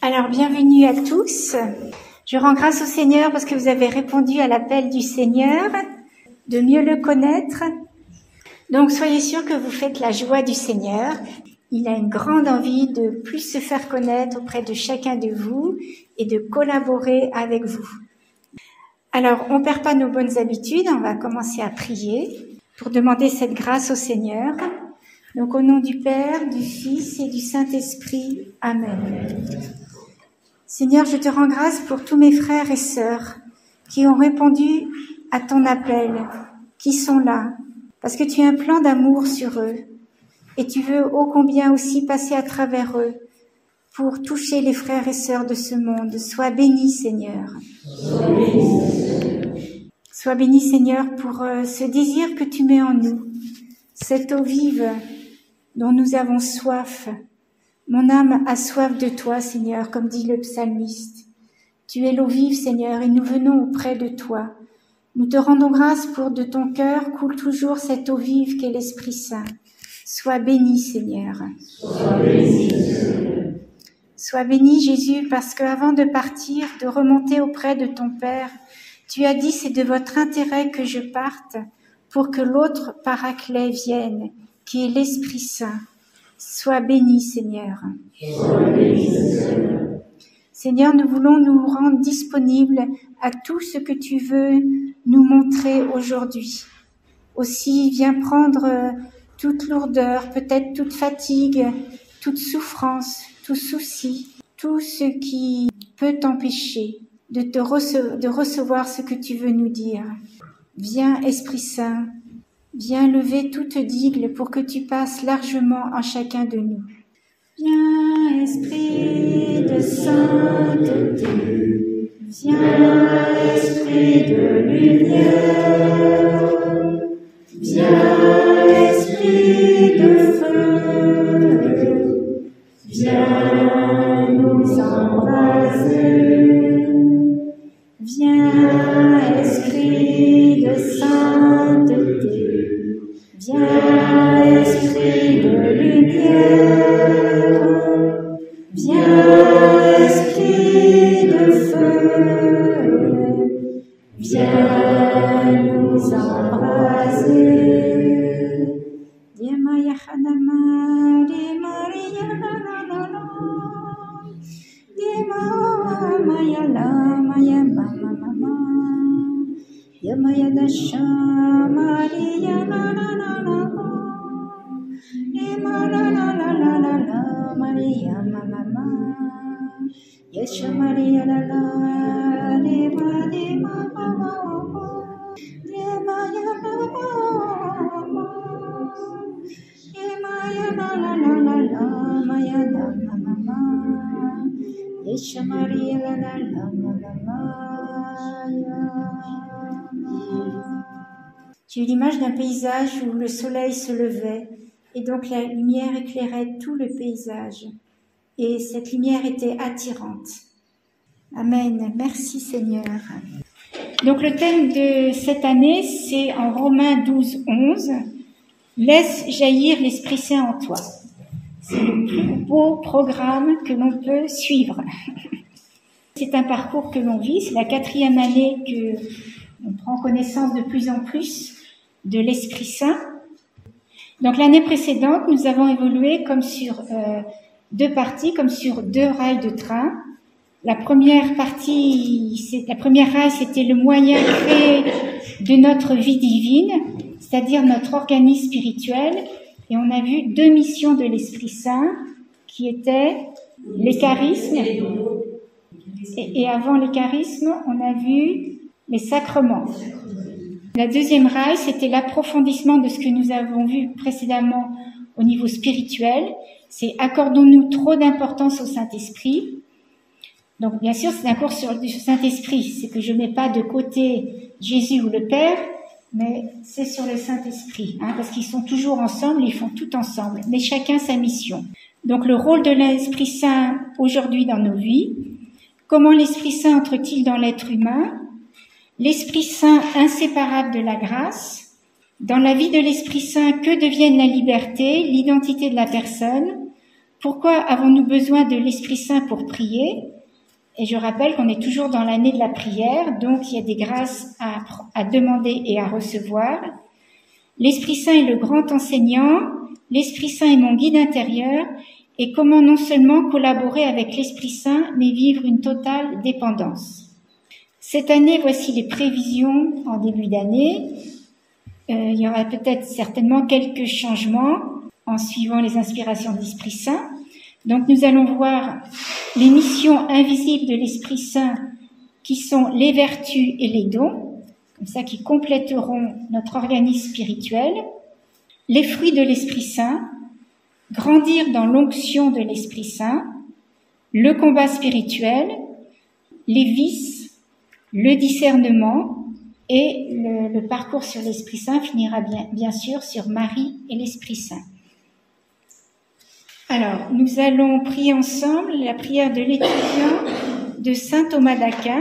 Alors, bienvenue à tous. Je rends grâce au Seigneur parce que vous avez répondu à l'appel du Seigneur, de mieux le connaître. Donc, soyez sûrs que vous faites la joie du Seigneur. Il a une grande envie de plus se faire connaître auprès de chacun de vous et de collaborer avec vous. Alors, on perd pas nos bonnes habitudes, on va commencer à prier pour demander cette grâce au Seigneur. Donc, au nom du Père, du Fils et du Saint-Esprit. Amen. Seigneur, je te rends grâce pour tous mes frères et sœurs qui ont répondu à ton appel, qui sont là, parce que tu as un plan d'amour sur eux et tu veux ô combien aussi passer à travers eux pour toucher les frères et sœurs de ce monde. Sois béni, Seigneur. Sois béni, Seigneur, pour ce désir que tu mets en nous, cette eau vive dont nous avons soif. Mon âme a soif de toi, Seigneur, comme dit le psalmiste. Tu es l'eau vive, Seigneur, et nous venons auprès de toi. Nous te rendons grâce pour de ton cœur coule toujours cette eau vive qu'est l'Esprit Saint. Sois béni, Seigneur. Sois béni, Sois béni, Jésus, parce qu'avant de partir, de remonter auprès de ton Père, tu as dit c'est de votre intérêt que je parte pour que l'autre paraclet vienne, qui est l'Esprit Saint. Sois béni, Seigneur. Sois béni, Seigneur. Seigneur, nous voulons nous rendre disponibles à tout ce que tu veux nous montrer aujourd'hui. Aussi, viens prendre toute lourdeur, peut-être toute fatigue, toute souffrance, tout souci, tout ce qui peut t'empêcher de recevoir ce que tu veux nous dire. Viens, Esprit Saint, viens lever toute digue pour que tu passes largement en chacun de nous. Viens, Esprit de sainteté, viens, Esprit de lumière, viens, Esprit de feu, viens nous embraser, viens, Esprit de sainteté, viens, Esprit de lumière, viens, Esprit de feu, viens nous embraser. Maya Hanama, Maria la Maya la Maya mama mama, Maya dasha Maria la la la la, la Maria mama mama, Yesha Maria la la, mama Maya la Maya la la la la la, Maya la mama, Yesha Maria la la la mama. J'ai eu l'image d'un paysage où le soleil se levait et donc la lumière éclairait tout le paysage. Et cette lumière était attirante. Amen. Merci Seigneur. Donc le thème de cette année, c'est en Romains 12, 11. Laisse jaillir l'Esprit Saint en toi. C'est le plus beau programme que l'on peut suivre. C'est un parcours que l'on vit. C'est la 4e année que on prend connaissance de plus en plus de l'Esprit Saint. Donc l'année précédente, nous avons évolué comme sur 2 parties, comme sur 2 rails de train. La première rail, c'était le moyen créé de notre vie divine, c'est-à-dire notre organisme spirituel. Et on a vu 2 missions de l'Esprit Saint, qui étaient les charismes. Et avant les charismes, on a vu les sacrements. La 2e rail, c'était l'approfondissement de ce que nous avons vu précédemment au niveau spirituel. C'est accordons-nous trop d'importance au Saint-Esprit. Donc, bien sûr, c'est un cours sur le Saint-Esprit. C'est que je ne mets pas de côté Jésus ou le Père, mais c'est sur le Saint-Esprit, parce qu'ils sont toujours ensemble, ils font tout ensemble, mais chacun sa mission. Donc, le rôle de l'Esprit Saint aujourd'hui dans nos vies. Comment l'Esprit Saint entre-t-il dans l'être humain? L'Esprit Saint inséparable de la grâce. Dans la vie de l'Esprit Saint, que deviennent la liberté, l'identité de la personne? Pourquoi avons-nous besoin de l'Esprit Saint pour prier? Et je rappelle qu'on est toujours dans l'année de la prière, donc il y a des grâces à demander et à recevoir. L'Esprit Saint est le grand enseignant, l'Esprit Saint est mon guide intérieur, et comment non seulement collaborer avec l'Esprit Saint, mais vivre une totale dépendance. Cette année, voici les prévisions en début d'année. Il y aura peut-être certainement quelques changements en suivant les inspirations de l'Esprit Saint. Donc nous allons voir les missions invisibles de l'Esprit Saint qui sont les vertus et les dons, comme ça qui compléteront notre organisme spirituel, les fruits de l'Esprit Saint, grandir dans l'onction de l'Esprit Saint, le combat spirituel, les vices, le discernement et le parcours sur l'Esprit Saint finira bien sûr sur Marie et l'Esprit Saint. Alors, nous allons prier ensemble la prière de l'étudiant de saint Thomas d'Aquin,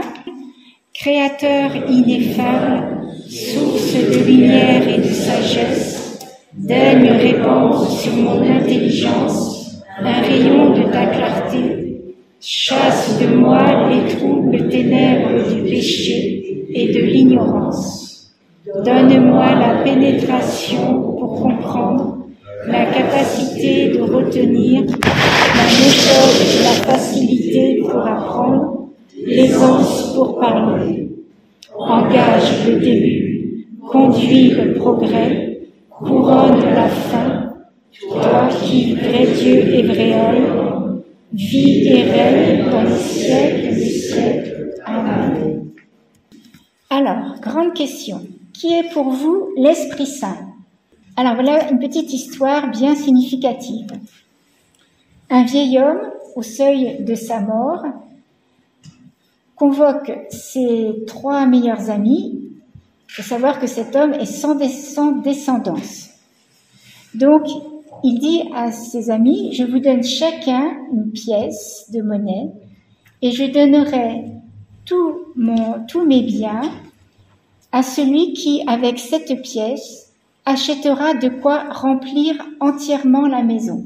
Créateur ineffable, source de lumière et de sagesse, daigne répandre sur mon intelligence un rayon de ta clarté, chasse de moi les troubles ténèbres du péché et de l'ignorance. Donne-moi la pénétration pour comprendre, la capacité de retenir, la méthode et la facilité pour apprendre, l'aisance pour parler. Engage le début, conduis le progrès, couronne la fin, toi qui, vrai Dieu et vrai homme, vis et règne dans les siècles des siècles. Amen. Alors, grande question. Qui est pour vous l'Esprit Saint? Alors voilà une petite histoire bien significative. Un vieil homme, au seuil de sa mort, convoque ses 3 meilleurs amis. Il faut savoir que cet homme est sans descendance. Donc, il dit à ses amis, je vous donne chacun une pièce de monnaie et je donnerai tous mes biens à celui qui, avec cette pièce, achètera de quoi remplir entièrement la maison.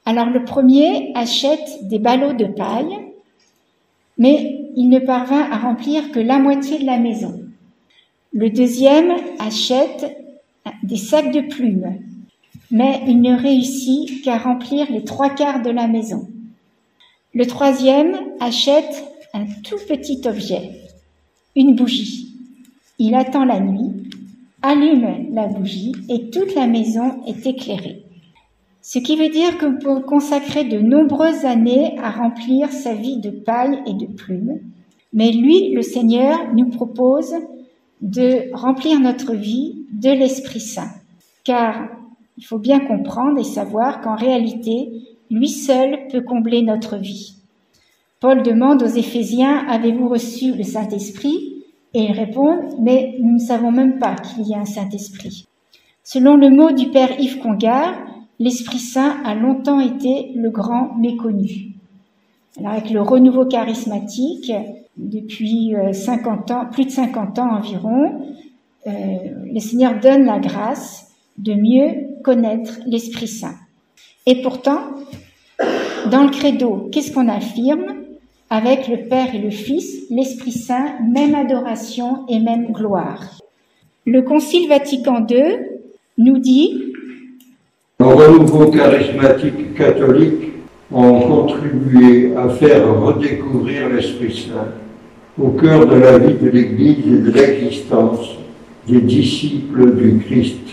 Alors le premier achète des ballots de paille, mais il ne parvint à remplir que la moitié de la maison. Le deuxième achète des sacs de plumes, mais il ne réussit qu'à remplir les 3/4 de la maison. Le troisième achète un tout petit objet, une bougie. Il attend la nuit, allume la bougie et toute la maison est éclairée. Ce qui veut dire qu'on peut consacrer de nombreuses années à remplir sa vie de paille et de plumes. Mais lui, le Seigneur, nous propose de remplir notre vie de l'Esprit Saint. Car il faut bien comprendre et savoir qu'en réalité, lui seul peut combler notre vie. Paul demande aux Éphésiens, avez-vous reçu le Saint-Esprit ? Et ils répondent, mais nous ne savons même pas qu'il y a un Saint-Esprit. Selon le mot du père Yves Congar, l'Esprit Saint a longtemps été le grand méconnu. Alors avec le renouveau charismatique, depuis 50 ans, plus de 50 ans environ, le Seigneur donne la grâce de mieux connaître l'Esprit Saint. Et pourtant, dans le credo, qu'est-ce qu'on affirme ? Avec le Père et le Fils, l'Esprit Saint, même adoration et même gloire. Le Concile Vatican II nous dit « Le renouveau charismatique catholique ont contribué à faire redécouvrir l'Esprit Saint au cœur de la vie de l'Église et de l'existence des disciples du Christ. »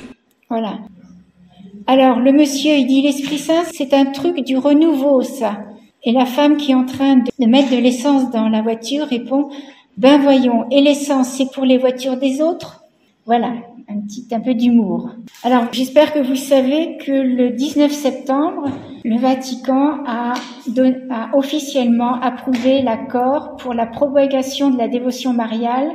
Voilà. Alors, le monsieur, il dit, l'Esprit Saint, c'est un truc du renouveau, ça. Et la femme qui est en train de mettre de l'essence dans la voiture répond, ben voyons, et l'essence, c'est pour les voitures des autres? Voilà, un peu d'humour. Alors, j'espère que vous savez que le 19 septembre, le Vatican a officiellement approuvé l'accord pour la propagation de la dévotion mariale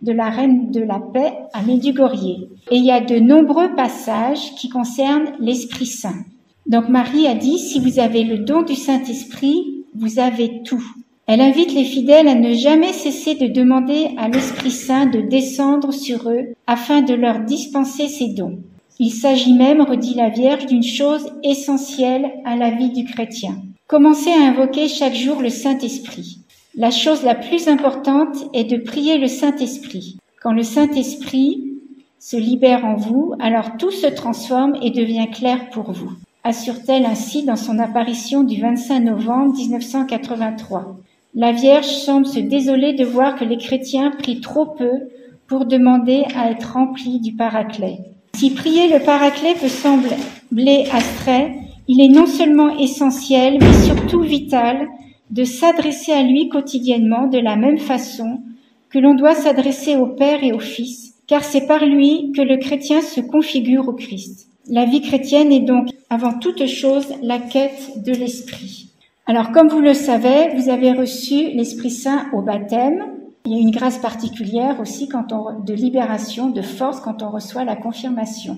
de la Reine de la Paix à Medjugorje. Et il y a de nombreux passages qui concernent l'Esprit Saint. Donc Marie a dit, si vous avez le don du Saint-Esprit, vous avez tout. Elle invite les fidèles à ne jamais cesser de demander à l'Esprit Saint de descendre sur eux afin de leur dispenser ses dons. Il s'agit même, redit la Vierge, d'une chose essentielle à la vie du chrétien. Commencez à invoquer chaque jour le Saint-Esprit. La chose la plus importante est de prier le Saint-Esprit. Quand le Saint-Esprit se libère en vous, alors tout se transforme et devient clair pour vous, assure-t-elle ainsi dans son apparition du 25 novembre 1983. La Vierge semble se désoler de voir que les chrétiens prient trop peu pour demander à être remplis du Paraclet. Si prier le Paraclet peut sembler abstrait, il est non seulement essentiel, mais surtout vital de s'adresser à lui quotidiennement de la même façon que l'on doit s'adresser au Père et au Fils, car c'est par lui que le chrétien se configure au Christ. La vie chrétienne est donc, avant toute chose, la quête de l'Esprit. Alors, comme vous le savez, vous avez reçu l'Esprit Saint au baptême. Il y a une grâce particulière aussi de libération, de force, quand on reçoit la confirmation.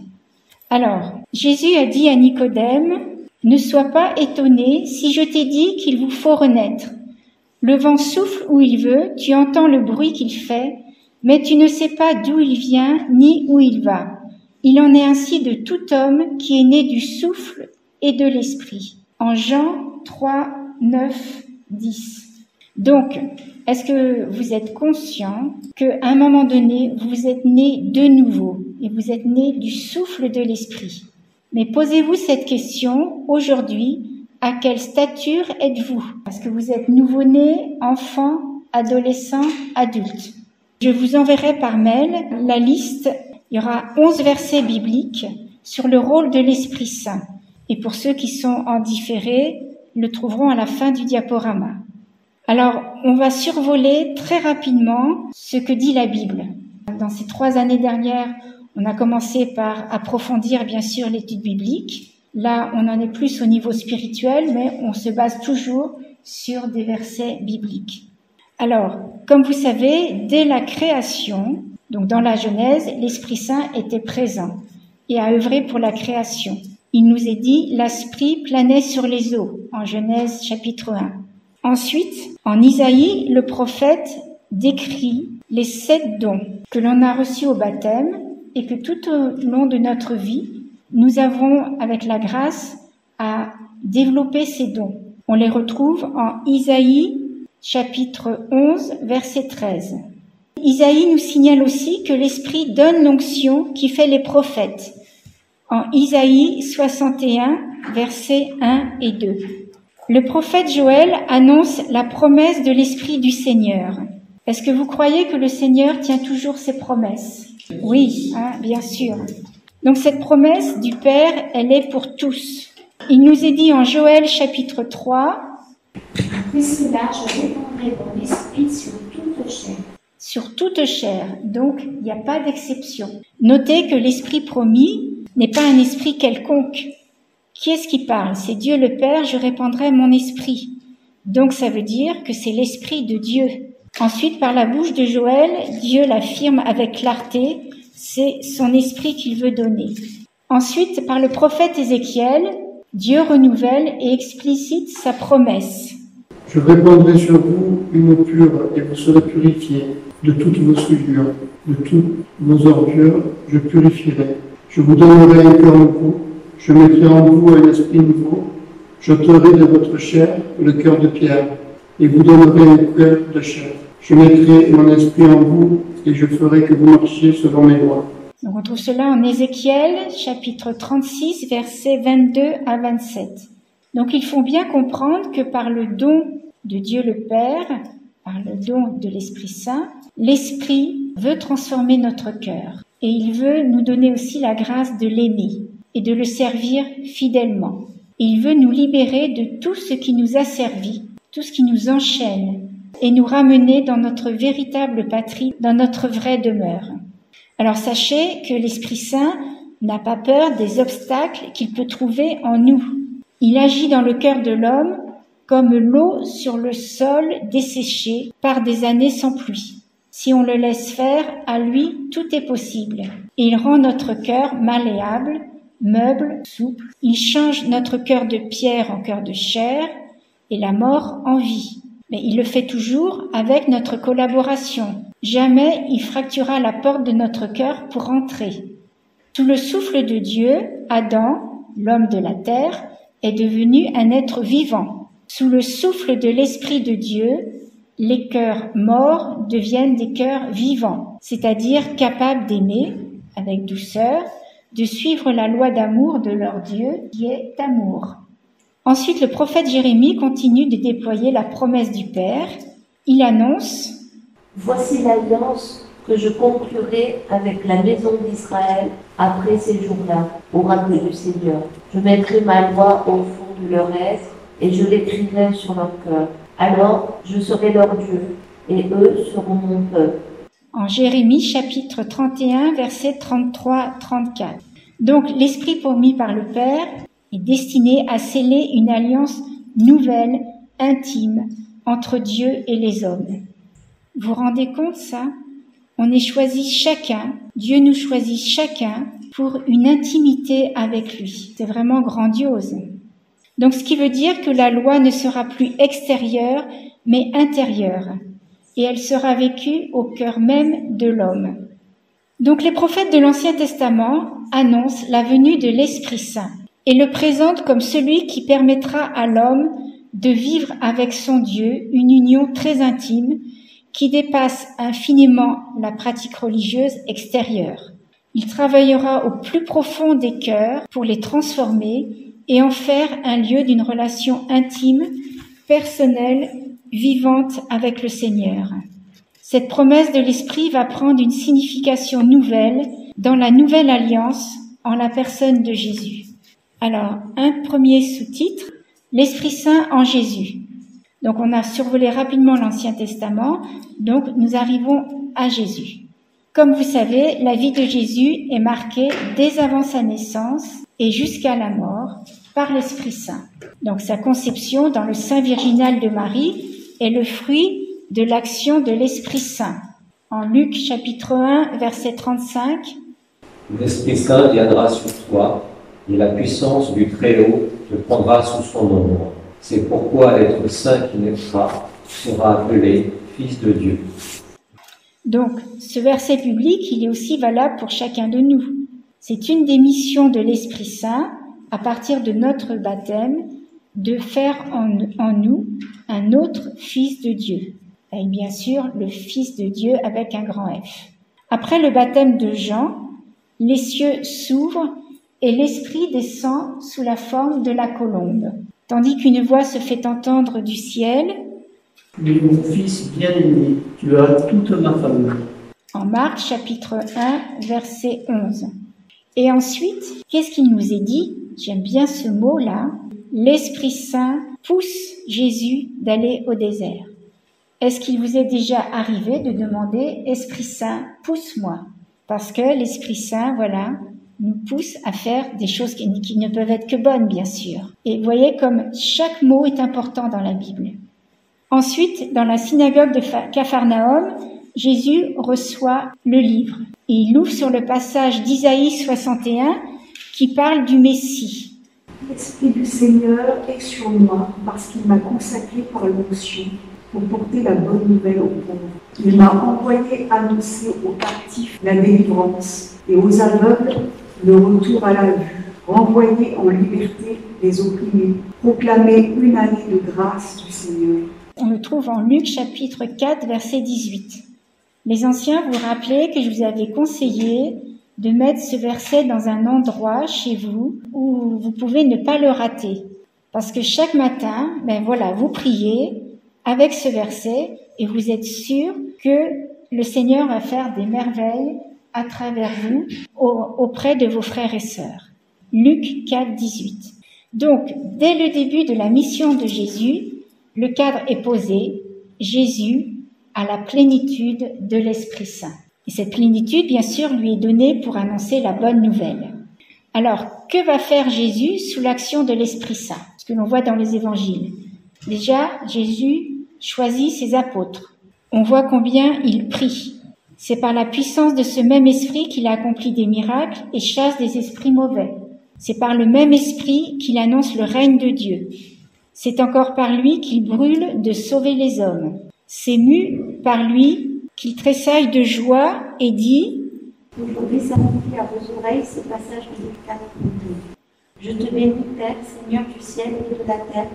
Alors, Jésus a dit à Nicodème, « Ne sois pas étonné si je t'ai dit qu'il vous faut renaître. Le vent souffle où il veut, tu entends le bruit qu'il fait, mais tu ne sais pas d'où il vient ni où il va. Il en est ainsi de tout homme qui est né du souffle et de l'esprit. » En Jean 3, 9, 10. Donc, est-ce que vous êtes conscient qu'à un moment donné, vous êtes né de nouveau et vous êtes né du souffle de l'esprit? Mais posez-vous cette question aujourd'hui, à quelle stature êtes-vous? Parce que vous êtes nouveau-né, enfant, adolescent, adulte. Je vous enverrai par mail la liste. Il y aura 11 versets bibliques sur le rôle de l'Esprit Saint. Et pour ceux qui sont en différé, le trouveront à la fin du diaporama. Alors, on va survoler très rapidement ce que dit la Bible. Dans ces 3 années dernières, on a commencé par approfondir, bien sûr, l'étude biblique. Là, on en est plus au niveau spirituel, mais on se base toujours sur des versets bibliques. Alors, comme vous savez, dès la création, donc dans la Genèse, l'Esprit Saint était présent et a œuvré pour la création. Il nous est dit, l'Esprit planait sur les eaux, en Genèse chapitre 1. Ensuite, en Isaïe, le prophète décrit les 7 dons que l'on a reçus au baptême et que tout au long de notre vie, nous avons, avec la grâce, à développer ces dons. On les retrouve en Isaïe, chapitre 11, verset 13. Isaïe nous signale aussi que l'Esprit donne l'onction qui fait les prophètes. En Isaïe 61, versets 1 et 2. Le prophète Joël annonce la promesse de l'Esprit du Seigneur. Est-ce que vous croyez que le Seigneur tient toujours ses promesses? Oui, bien sûr. Donc cette promesse du Père, elle est pour tous. Il nous est dit en Joël chapitre 3, « Après cela, je répandrai mon esprit sur toute chair. » Sur toute chair, donc il n'y a pas d'exception. Notez que l'esprit promis n'est pas un esprit quelconque. Qui est-ce qui parle? C'est Dieu le Père, je répandrai mon esprit. Donc ça veut dire que c'est l'esprit de Dieu. Ensuite, par la bouche de Joël, Dieu l'affirme avec clarté, c'est son esprit qu'il veut donner. Ensuite, par le prophète Ézéchiel, Dieu renouvelle et explicite sa promesse. Je répandrai sur vous une eau pure et vous serez purifiés de toutes vos souillures, de toutes vos ordures, je purifierai. Je vous donnerai un cœur nouveau, je mettrai en vous un esprit nouveau, j'ôterai de votre chair le cœur de pierre et vous donnerai un cœur de chair. Je mettrai mon esprit en vous et je ferai que vous marchiez selon mes lois. Donc on trouve cela en Ézéchiel, chapitre 36, versets 22 à 27. Donc il faut bien comprendre que par le don de Dieu le Père, par le don de l'Esprit Saint, l'Esprit veut transformer notre cœur. Et il veut nous donner aussi la grâce de l'aimer et de le servir fidèlement. Et il veut nous libérer de tout ce qui nous a servi, tout ce qui nous enchaîne, et nous ramener dans notre véritable patrie, dans notre vraie demeure. Alors sachez que l'Esprit Saint n'a pas peur des obstacles qu'il peut trouver en nous. Il agit dans le cœur de l'homme comme l'eau sur le sol desséché par des années sans pluie. Si on le laisse faire, à lui, tout est possible. Et il rend notre cœur malléable, meuble, souple. Il change notre cœur de pierre en cœur de chair et la mort en vie. Mais il le fait toujours avec notre collaboration. Jamais il fracturera la porte de notre cœur pour entrer. Sous le souffle de Dieu, Adam, l'homme de la terre, est devenu un être vivant. Sous le souffle de l'Esprit de Dieu, les cœurs morts deviennent des cœurs vivants, c'est-à-dire capables d'aimer avec douceur, de suivre la loi d'amour de leur Dieu qui est amour. Ensuite, le prophète Jérémie continue de déployer la promesse du Père. Il annonce « Voici l'alliance que je conclurai avec la maison d'Israël après ces jours-là, oracle du Seigneur. Je mettrai ma loi au fond de leur être et je l'écrirai sur leur cœur. Alors je serai leur Dieu et eux seront mon peuple. » En Jérémie chapitre 31, versets 33-34. Donc l'Esprit promis par le Père est destiné à sceller une alliance nouvelle, intime, entre Dieu et les hommes. Vous vous rendez compte ça? On est choisi chacun, Dieu nous choisit chacun pour une intimité avec lui. C'est vraiment grandiose. Donc ce qui veut dire que la loi ne sera plus extérieure, mais intérieure. Et elle sera vécue au cœur même de l'homme. Donc les prophètes de l'Ancien Testament annoncent la venue de l'Esprit Saint et le présentent comme celui qui permettra à l'homme de vivre avec son Dieu une union très intime qui dépasse infiniment la pratique religieuse extérieure. Il travaillera au plus profond des cœurs pour les transformer et en faire un lieu d'une relation intime, personnelle, vivante avec le Seigneur. Cette promesse de l'Esprit va prendre une signification nouvelle dans la nouvelle alliance en la personne de Jésus. Alors, un premier sous-titre, l'Esprit Saint en Jésus. Donc, on a survolé rapidement l'Ancien Testament, donc nous arrivons à Jésus. Comme vous savez, la vie de Jésus est marquée dès avant sa naissance et jusqu'à la mort par l'Esprit Saint. Donc, sa conception dans le sein virginal de Marie est le fruit de l'action de l'Esprit Saint. En Luc chapitre 1, verset 35, « L'Esprit Saint viendra sur toi, et la puissance du Très-Haut te prendra sous son ombre. C'est pourquoi l'être saint qui naîtra sera appelé Fils de Dieu. » Donc, ce verset biblique, il est aussi valable pour chacun de nous. C'est une des missions de l'Esprit Saint, à partir de notre baptême, de faire en nous un autre Fils de Dieu. Et bien sûr, le Fils de Dieu avec un grand F. Après le baptême de Jean, les cieux s'ouvrent et l'Esprit descend sous la forme de la colombe, tandis qu'une voix se fait entendre du ciel. « Tu es mon Fils bien-aimé, tu as toute ma faveur. » En Marc chapitre 1, verset 11. Et ensuite, qu'est-ce qu'il nous est dit? J'aime bien ce mot-là. L'Esprit Saint pousse Jésus d'aller au désert. Est-ce qu'il vous est déjà arrivé de demander « Esprit Saint, pousse-moi » parce que l'Esprit Saint, voilà, nous pousse à faire des choses qui ne peuvent être que bonnes, bien sûr. Et vous voyez comme chaque mot est important dans la Bible. Ensuite, dans la synagogue de Capharnaüm, Jésus reçoit le livre et il ouvre sur le passage d'Isaïe 61 qui parle du Messie. L'Esprit du Seigneur est sur moi parce qu'il m'a consacré par l'onction pour porter la bonne nouvelle aux pauvres. Il m'a envoyé annoncer aux captifs la délivrance et aux aveugles le retour à la vue, renvoyer en liberté les opprimés, proclamer une année de grâce du Seigneur. On le trouve en Luc chapitre 4, verset 18. Les anciens vous rappelaient que je vous avais conseillé de mettre ce verset dans un endroit chez vous où vous pouvez ne pas le rater. Parce que chaque matin, vous priez avec ce verset et vous êtes sûr que le Seigneur va faire des merveilles à travers vous auprès de vos frères et sœurs. Luc 4, 18. Donc, dès le début de la mission de Jésus, le cadre est posé. Jésus a la plénitude de l'Esprit Saint. Et cette plénitude, bien sûr, lui est donnée pour annoncer la bonne nouvelle. Alors, que va faire Jésus sous l'action de l'Esprit Saint? Ce que l'on voit dans les évangiles. Déjà, Jésus choisit ses apôtres. On voit combien il prie. C'est par la puissance de ce même esprit qu'il accomplit des miracles et chasse des esprits mauvais. C'est par le même esprit qu'il annonce le règne de Dieu. C'est encore par lui qu'il brûle de sauver les hommes. C'est mu par lui qu'il tressaille de joie et dit Aujourd'hui s'applique à vos oreilles ce passage de Luc 4:32. Je te bénis, Père, Seigneur du ciel et de la terre,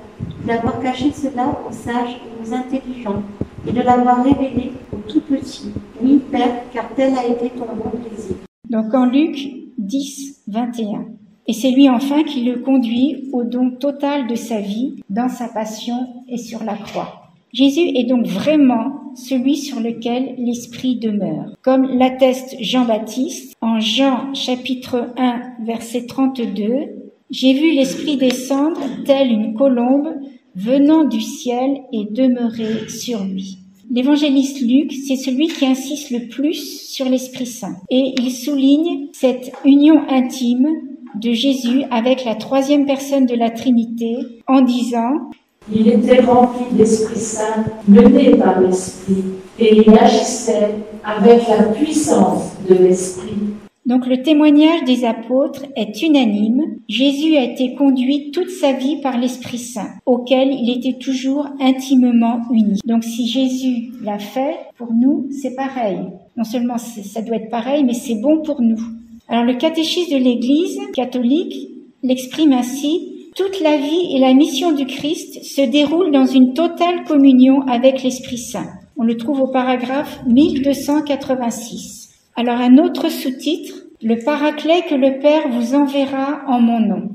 d'avoir caché cela aux sages et aux intelligents, et de l'avoir révélé aux tout petits. Oui, Père, car tel a été ton bon plaisir. Donc en Luc 10:21. Et c'est lui enfin qui le conduit au don total de sa vie dans sa passion et sur la croix. Jésus est donc vraiment celui sur lequel l'Esprit demeure. Comme l'atteste Jean-Baptiste en Jean chapitre 1 verset 32, « J'ai vu l'Esprit descendre telle une colombe venant du ciel et demeurer sur lui. » L'évangéliste Luc, c'est celui qui insiste le plus sur l'Esprit Saint. Et il souligne cette union intime de Jésus avec la troisième personne de la Trinité en disant « Il était rempli de l'Esprit Saint, mené par l'Esprit, et il agissait avec la puissance de l'Esprit. » Donc le témoignage des apôtres est unanime. Jésus a été conduit toute sa vie par l'Esprit Saint, auquel il était toujours intimement uni. Donc si Jésus l'a fait, pour nous, c'est pareil. Non seulement ça doit être pareil, mais c'est bon pour nous. Alors le catéchisme de l'Église catholique l'exprime ainsi. Toute la vie et la mission du Christ se déroulent dans une totale communion avec l'Esprit Saint. On le trouve au paragraphe 1286. Alors un autre sous-titre, le Paraclet que le Père vous enverra en mon nom.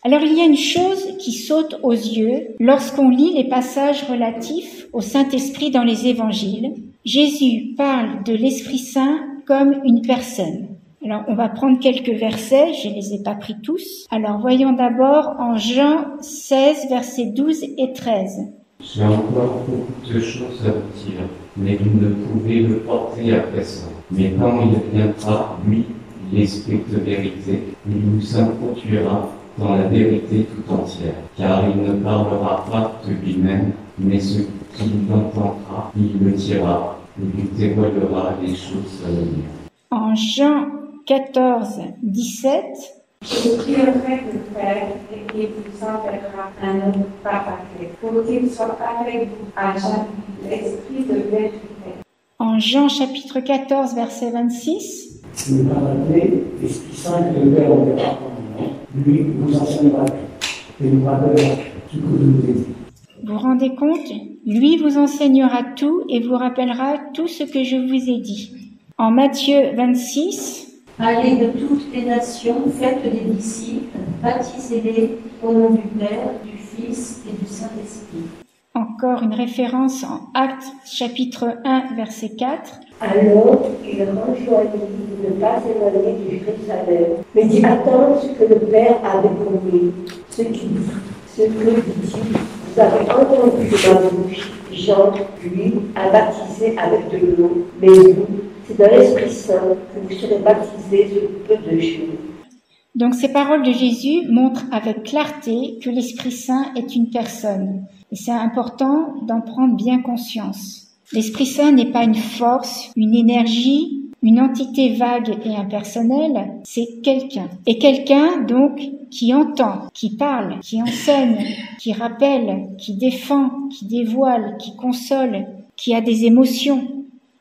Alors il y a une chose qui saute aux yeux lorsqu'on lit les passages relatifs au Saint-Esprit dans les évangiles. Jésus parle de l'Esprit Saint comme une personne. Alors, on va prendre quelques versets, je les ai pas pris tous. Alors, voyons d'abord en Jean 16, versets 12 et 13. J'ai encore beaucoup de choses à vous dire, mais vous ne pouvez le porter à présent. Mais quand il viendra, lui, l'Esprit de vérité, il nous introduira dans la vérité tout entière. Car il ne parlera pas de lui-même, mais ce qu'il entendra, il le dira, il lui dévoilera les choses à venir. En Jean 14, 17. Je prierai le Père et il vous enverra un autre Paraclet, pour qu'il soit avec vous à jamais, l'Esprit de vérité. En Jean chapitre 14, verset 26. Le Paraclet, l'Esprit Saint que le Père enverra en mon nom, lui vous enseignera tout et nous rappellera tout ce que je vous ai dit. Vous vous rendez compte? Lui vous enseignera tout et vous rappellera tout ce que je vous ai dit. En Matthieu 26. Allez de toutes les nations, faites des disciples, baptisez-les au nom du Père, du Fils et du Saint-Esprit. Encore une référence en Actes chapitre 1 verset 4. Alors il rejoignit de ne pas éloigner de Jérusalem, mais d'y attendre ce que le Père avait promis. Ce que dit-il, vous avez entendu de ma bouche, Jean, lui, a baptisé avec de l'eau, mais vous, c'est dans l'Esprit Saint que vous serez baptisés sur peu de jours. Donc ces paroles de Jésus montrent avec clarté que l'Esprit Saint est une personne. Et c'est important d'en prendre bien conscience. L'Esprit Saint n'est pas une force, une énergie, une entité vague et impersonnelle, c'est quelqu'un. Et quelqu'un, donc, qui entend, qui parle, qui enseigne, qui rappelle, qui défend, qui dévoile, qui console, qui a des émotions.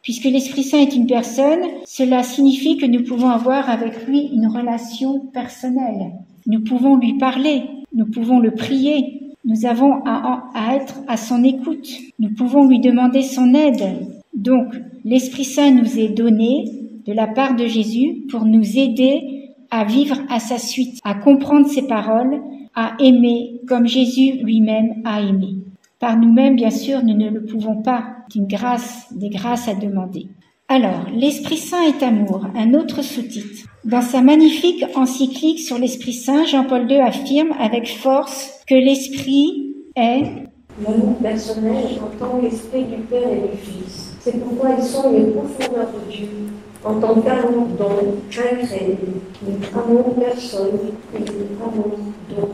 Puisque l'Esprit Saint est une personne, cela signifie que nous pouvons avoir avec lui une relation personnelle. Nous pouvons lui parler, nous pouvons le prier, nous avons à être à son écoute, nous pouvons lui demander son aide. Donc, l'Esprit Saint nous est donné de la part de Jésus pour nous aider à vivre à sa suite, à comprendre ses paroles, à aimer comme Jésus lui-même a aimé. Par nous-mêmes, bien sûr, nous ne le pouvons pas. C'est une grâce, des grâces à demander. Alors, l'Esprit Saint est amour, un autre sous-titre. Dans sa magnifique encyclique sur l'Esprit Saint, Jean-Paul II affirme avec force que l'Esprit est L'amour personnel entend l'Esprit du Père et du Fils. C'est pourquoi ils sont les profondeurs de Dieu, en tant qu'amour don, incréé, amour personne et amour don.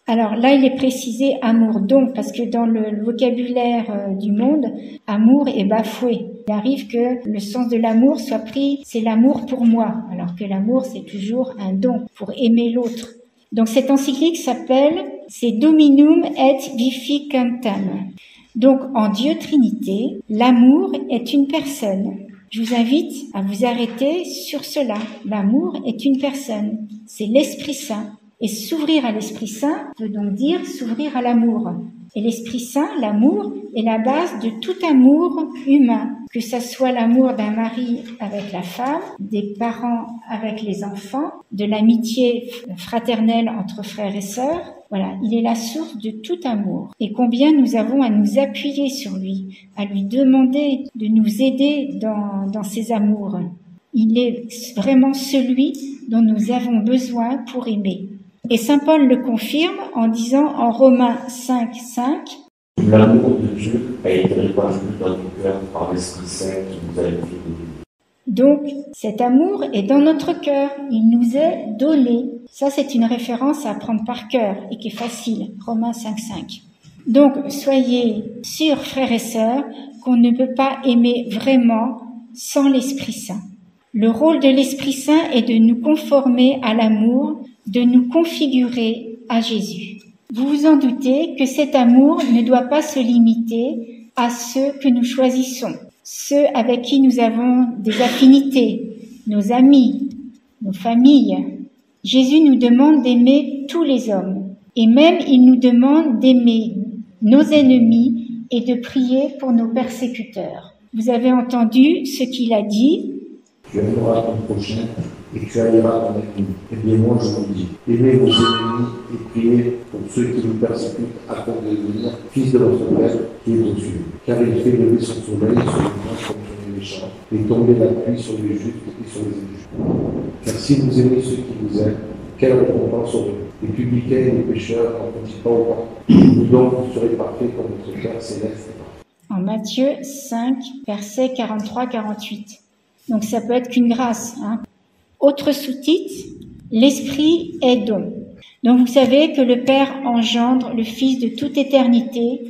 Alors là, il est précisé amour-don, parce que dans le vocabulaire du monde, amour est bafoué. Il arrive que le sens de l'amour soit pris, c'est l'amour pour moi, alors que l'amour, c'est toujours un don, pour aimer l'autre. Donc cette encyclique s'appelle « C'est Dominum et Vificantem ». Donc en Dieu Trinité, l'amour est une personne. Je vous invite à vous arrêter sur cela. L'amour est une personne, c'est l'Esprit Saint. Et s'ouvrir à l'Esprit Saint veut donc dire s'ouvrir à l'amour. Et l'Esprit Saint, l'amour, est la base de tout amour humain, que ça soit l'amour d'un mari avec la femme, des parents avec les enfants, de l'amitié fraternelle entre frères et sœurs. Voilà, il est la source de tout amour. Et combien nous avons à nous appuyer sur lui, à lui demander de nous aider dans ses amours. Il est vraiment celui dont nous avons besoin pour aimer. Et saint Paul le confirme en disant en Romains 5:5, l'amour de Dieu a été répandu dans nos cœurs par l'Esprit Saint qui nous a été donné. Donc, cet amour est dans notre cœur, il nous est donné. Ça, c'est une référence à apprendre par cœur et qui est facile, Romains 5:5. Donc, soyez sûrs, frères et sœurs, qu'on ne peut pas aimer vraiment sans l'Esprit Saint. Le rôle de l'Esprit Saint est de nous conformer à l'amour, de nous configurer à Jésus. Vous vous en doutez que cet amour ne doit pas se limiter à ceux que nous choisissons, ceux avec qui nous avons des affinités, nos amis, nos familles. Jésus nous demande d'aimer tous les hommes, et même il nous demande d'aimer nos ennemis et de prier pour nos persécuteurs. Vous avez entendu ce qu'il a dit. Tu aimeras ton prochain et tu haïras ton ennemi. Eh bien moi je vous dis, aimez vos ennemis et priez pour ceux qui vous persécutent afin de devenir fils de votre Père qui est aux cieux. Car il fait lever son soleil sur les méchants comme sur les méchants et tomber la pluie sur les justes et sur les injustes. Car si vous aimez ceux qui vous aiment, quelle récompense aurez-vous? Les publicains et les pécheurs n'en font-ils pas autant? Vous donc vous serez parfaits comme votre Père céleste est parfait. En Matthieu 5, versets 43-48. Donc ça peut être qu'une grâce. Autre sous-titre, l'Esprit est don. Donc vous savez que le Père engendre le Fils de toute éternité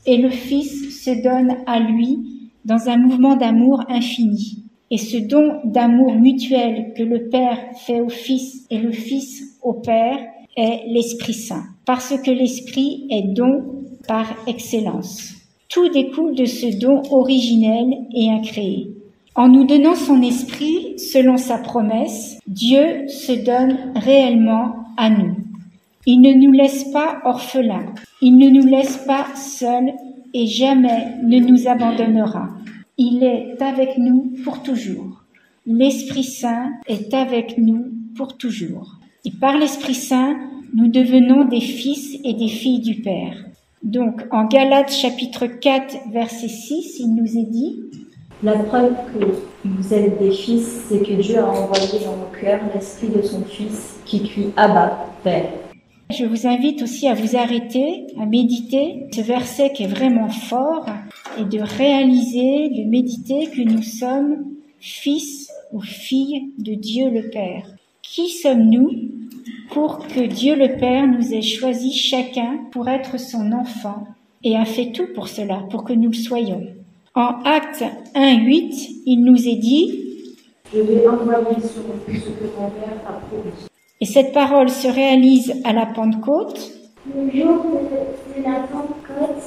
et le Fils se donne à lui dans un mouvement d'amour infini. Et ce don d'amour mutuel que le Père fait au Fils et le Fils au Père est l'Esprit Saint. Parce que l'Esprit est don par excellence. Tout découle de ce don originel et incréé. En nous donnant son esprit, selon sa promesse, Dieu se donne réellement à nous. Il ne nous laisse pas orphelins, il ne nous laisse pas seuls et jamais ne nous abandonnera. Il est avec nous pour toujours. L'Esprit Saint est avec nous pour toujours. Et par l'Esprit Saint, nous devenons des fils et des filles du Père. Donc, en Galates chapitre 4, verset 6, il nous est dit: la preuve que vous êtes des fils, c'est que Dieu a envoyé dans nos cœurs l'esprit de son Fils qui crie « Abba, Père ». Je vous invite aussi à vous arrêter, à méditer ce verset qui est vraiment fort et de réaliser, de méditer que nous sommes fils ou filles de Dieu le Père. Qui sommes-nous pour que Dieu le Père nous ait choisis chacun pour être son enfant et a fait tout pour cela, pour que nous le soyons. En Actes 1:8, il nous est dit « Je vais envoyer sur vous ce que mon Père a promis. » Et cette parole se réalise à la Pentecôte. Le jour de la Pentecôte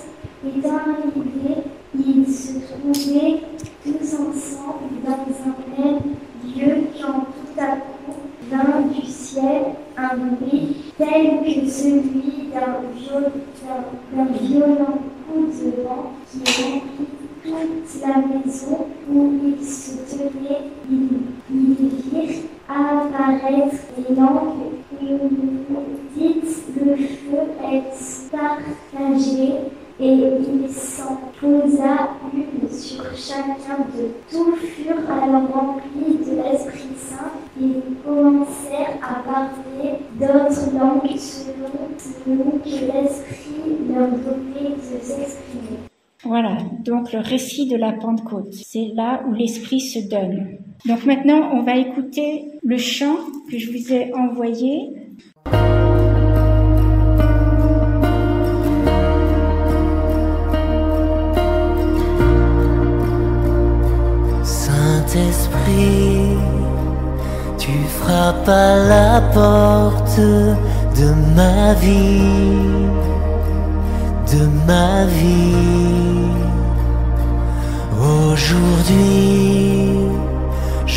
étant arrivé, ils se trouvaient tous ensemble dans un même lieu quand tout à coup vint du ciel un bruit tel que celui d'un violent coup de vent qui remplit toute la maison où ils se tenaient. Ils virent apparaître des langues dites le feu est partagé et il s'en posa une sur chacun d'eux. Tous furent alors remplis de l'Esprit Saint et commencèrent à parler d'autres langues selon que l'Esprit leur donnait de s'exprimer. Voilà, donc le récit de la Pentecôte, c'est là où l'Esprit se donne. Donc maintenant, on va écouter le chant que je vous ai envoyé. Saint-Esprit, tu frappes à la porte de ma vie, de ma vie. Aujourd'hui,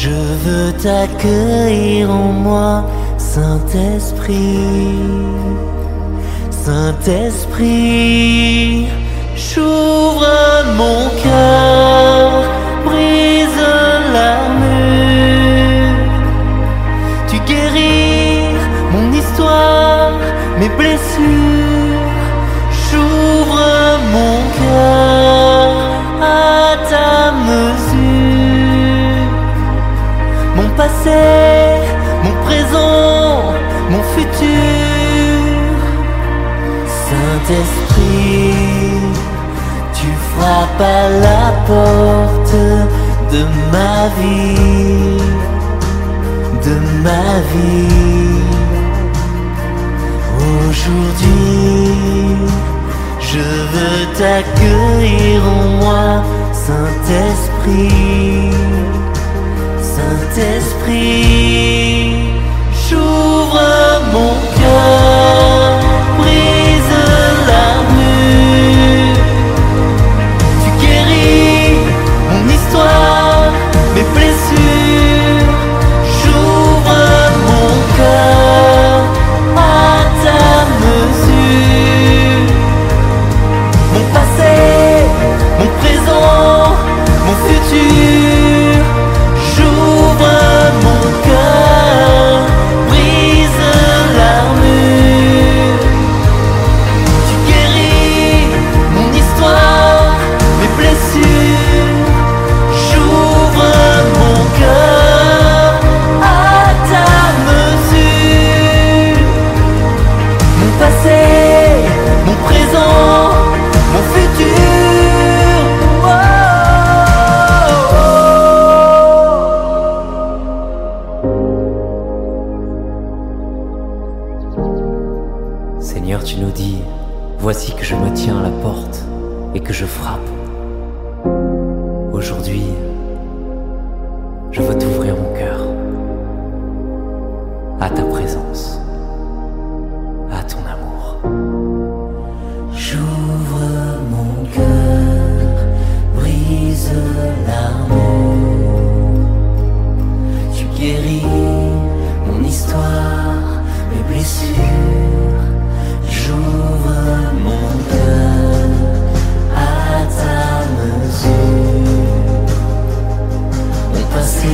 Je veux t'accueillir en moi, Saint-Esprit. Saint-Esprit, j'ouvre mon cœur, brise l'armure. Tu guéris mon histoire, mes blessures. J'ouvre mon cœur à ta mesure. Mon passé, mon présent, mon futur. Saint-Esprit, tu frappes à la porte de ma vie, de ma vie. Aujourd'hui, je veux t'accueillir en moi, Saint-Esprit. Saint-Esprit, j'ouvre mon cœur, brise l'armure. Tu guéris mon histoire, mes blessures. J'ouvre mon cœur à ta mesure. Mon passé, mon présent, mon futur. J'ouvre mon cœur, brise l'armure. Tu guéris mon histoire, mes blessures. J'ouvre mon cœur à ta mesure. Mon passé, mon présent, mon futur. Oh, oh, oh. Seigneur, tu nous dis, voici que je me tiens à la porte et que je frappe. Aujourd'hui, je veux t'ouvrir mon cœur à ta présence, à ton amour. J'ouvre mon cœur, brise l'armure. Tu guéris mon histoire, mes blessures. J'ouvre mon cœur à ta mesure. Mon passé,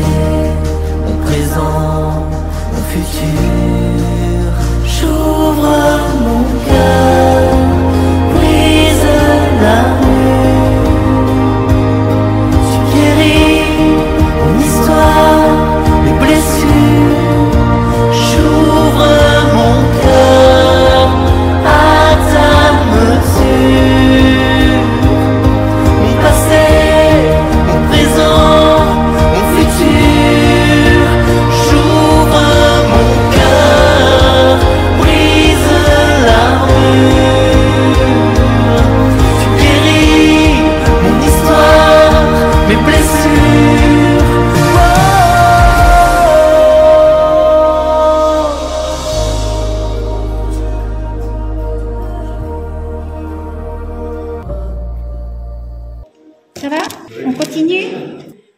mon présent, mon futur. J'ouvre mon cœur, brise l'armure. Tu guéris mon histoire, mes blessures. J'ouvre mon cœur à ta mesure. Mon passé, mon présent, mon futur. J'ouvre mon cœur, brise l'armure. Tu guéris mon histoire, mes blessures. Oh. Ça va? On continue?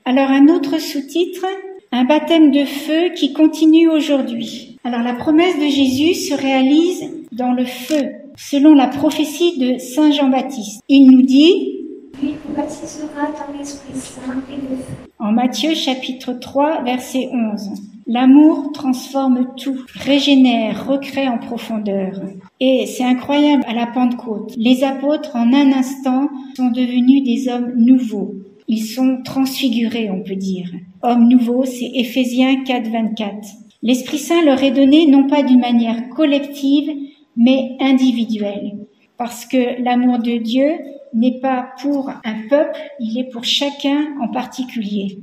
Alors un autre sous-titre, un baptême de feu qui continue aujourd'hui. Alors la promesse de Jésus se réalise dans le feu, selon la prophétie de Saint Jean-Baptiste. Il nous dit, Lui vous baptisera dans l'Esprit Saint et de feu. en Matthieu chapitre 3 verset 11, l'amour transforme tout, régénère, recrée en profondeur. Et c'est incroyable à la Pentecôte. Les apôtres en un instant sont devenus des hommes nouveaux. Ils sont transfigurés, on peut dire. Hommes nouveaux, c'est Éphésiens 4, 24. L'Esprit Saint leur est donné non pas d'une manière collective, mais individuelle. Parce que l'amour de Dieu n'est pas pour un peuple, il est pour chacun en particulier.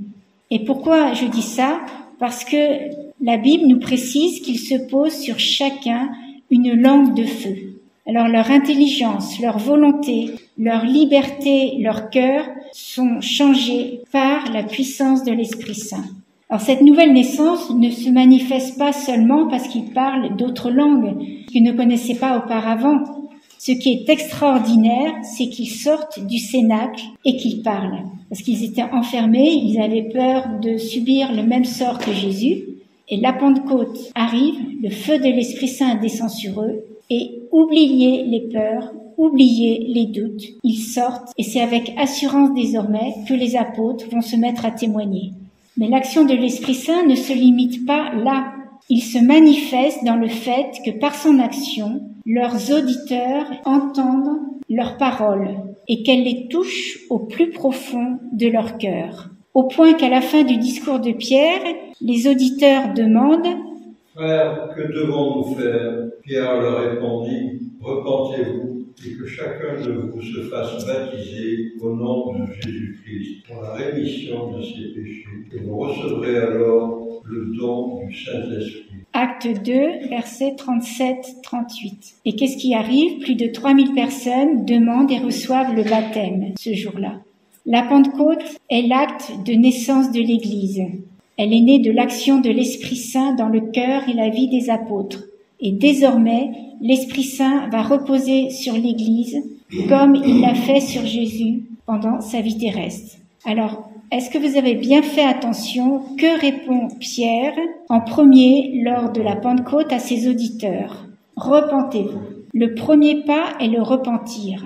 Et pourquoi je dis ça? Parce que la Bible nous précise qu'il se pose sur chacun une langue de feu. Alors leur intelligence, leur volonté, leur liberté, leur cœur sont changés par la puissance de l'Esprit Saint. Alors cette nouvelle naissance ne se manifeste pas seulement parce qu'ils parlent d'autres langues qu'ils ne connaissaient pas auparavant, Ce qui est extraordinaire, c'est qu'ils sortent du cénacle et qu'ils parlent. Parce qu'ils étaient enfermés, ils avaient peur de subir le même sort que Jésus. Et la Pentecôte arrive, le feu de l'Esprit Saint descend sur eux, et oubliez les peurs, oubliez les doutes. Ils sortent, et c'est avec assurance désormais que les apôtres vont se mettre à témoigner. Mais l'action de l'Esprit Saint ne se limite pas là. Il se manifeste dans le fait que par son action, leurs auditeurs entendent leurs paroles et qu'elles les touchent au plus profond de leur cœur. Au point qu'à la fin du discours de Pierre, les auditeurs demandent « Frères, que devons-nous faire ?» Pierre leur répondit « Repentez-vous et que chacun de vous se fasse baptiser au nom de Jésus-Christ pour la rémission de ses péchés, et vous recevrez alors le don du Saint-Esprit. » Acte 2, versets 37-38. Et qu'est-ce qui arrive? Plus de 3000 personnes demandent et reçoivent le baptême ce jour-là. La Pentecôte est l'acte de naissance de l'Église. Elle est née de l'action de l'Esprit Saint dans le cœur et la vie des apôtres. Et désormais, l'Esprit Saint va reposer sur l'Église comme il l'a fait sur Jésus pendant sa vie terrestre. Alors, est-ce que vous avez bien fait attention? Que répond Pierre en premier lors de la Pentecôte à ses auditeurs? Repentez-vous. Le premier pas est le repentir.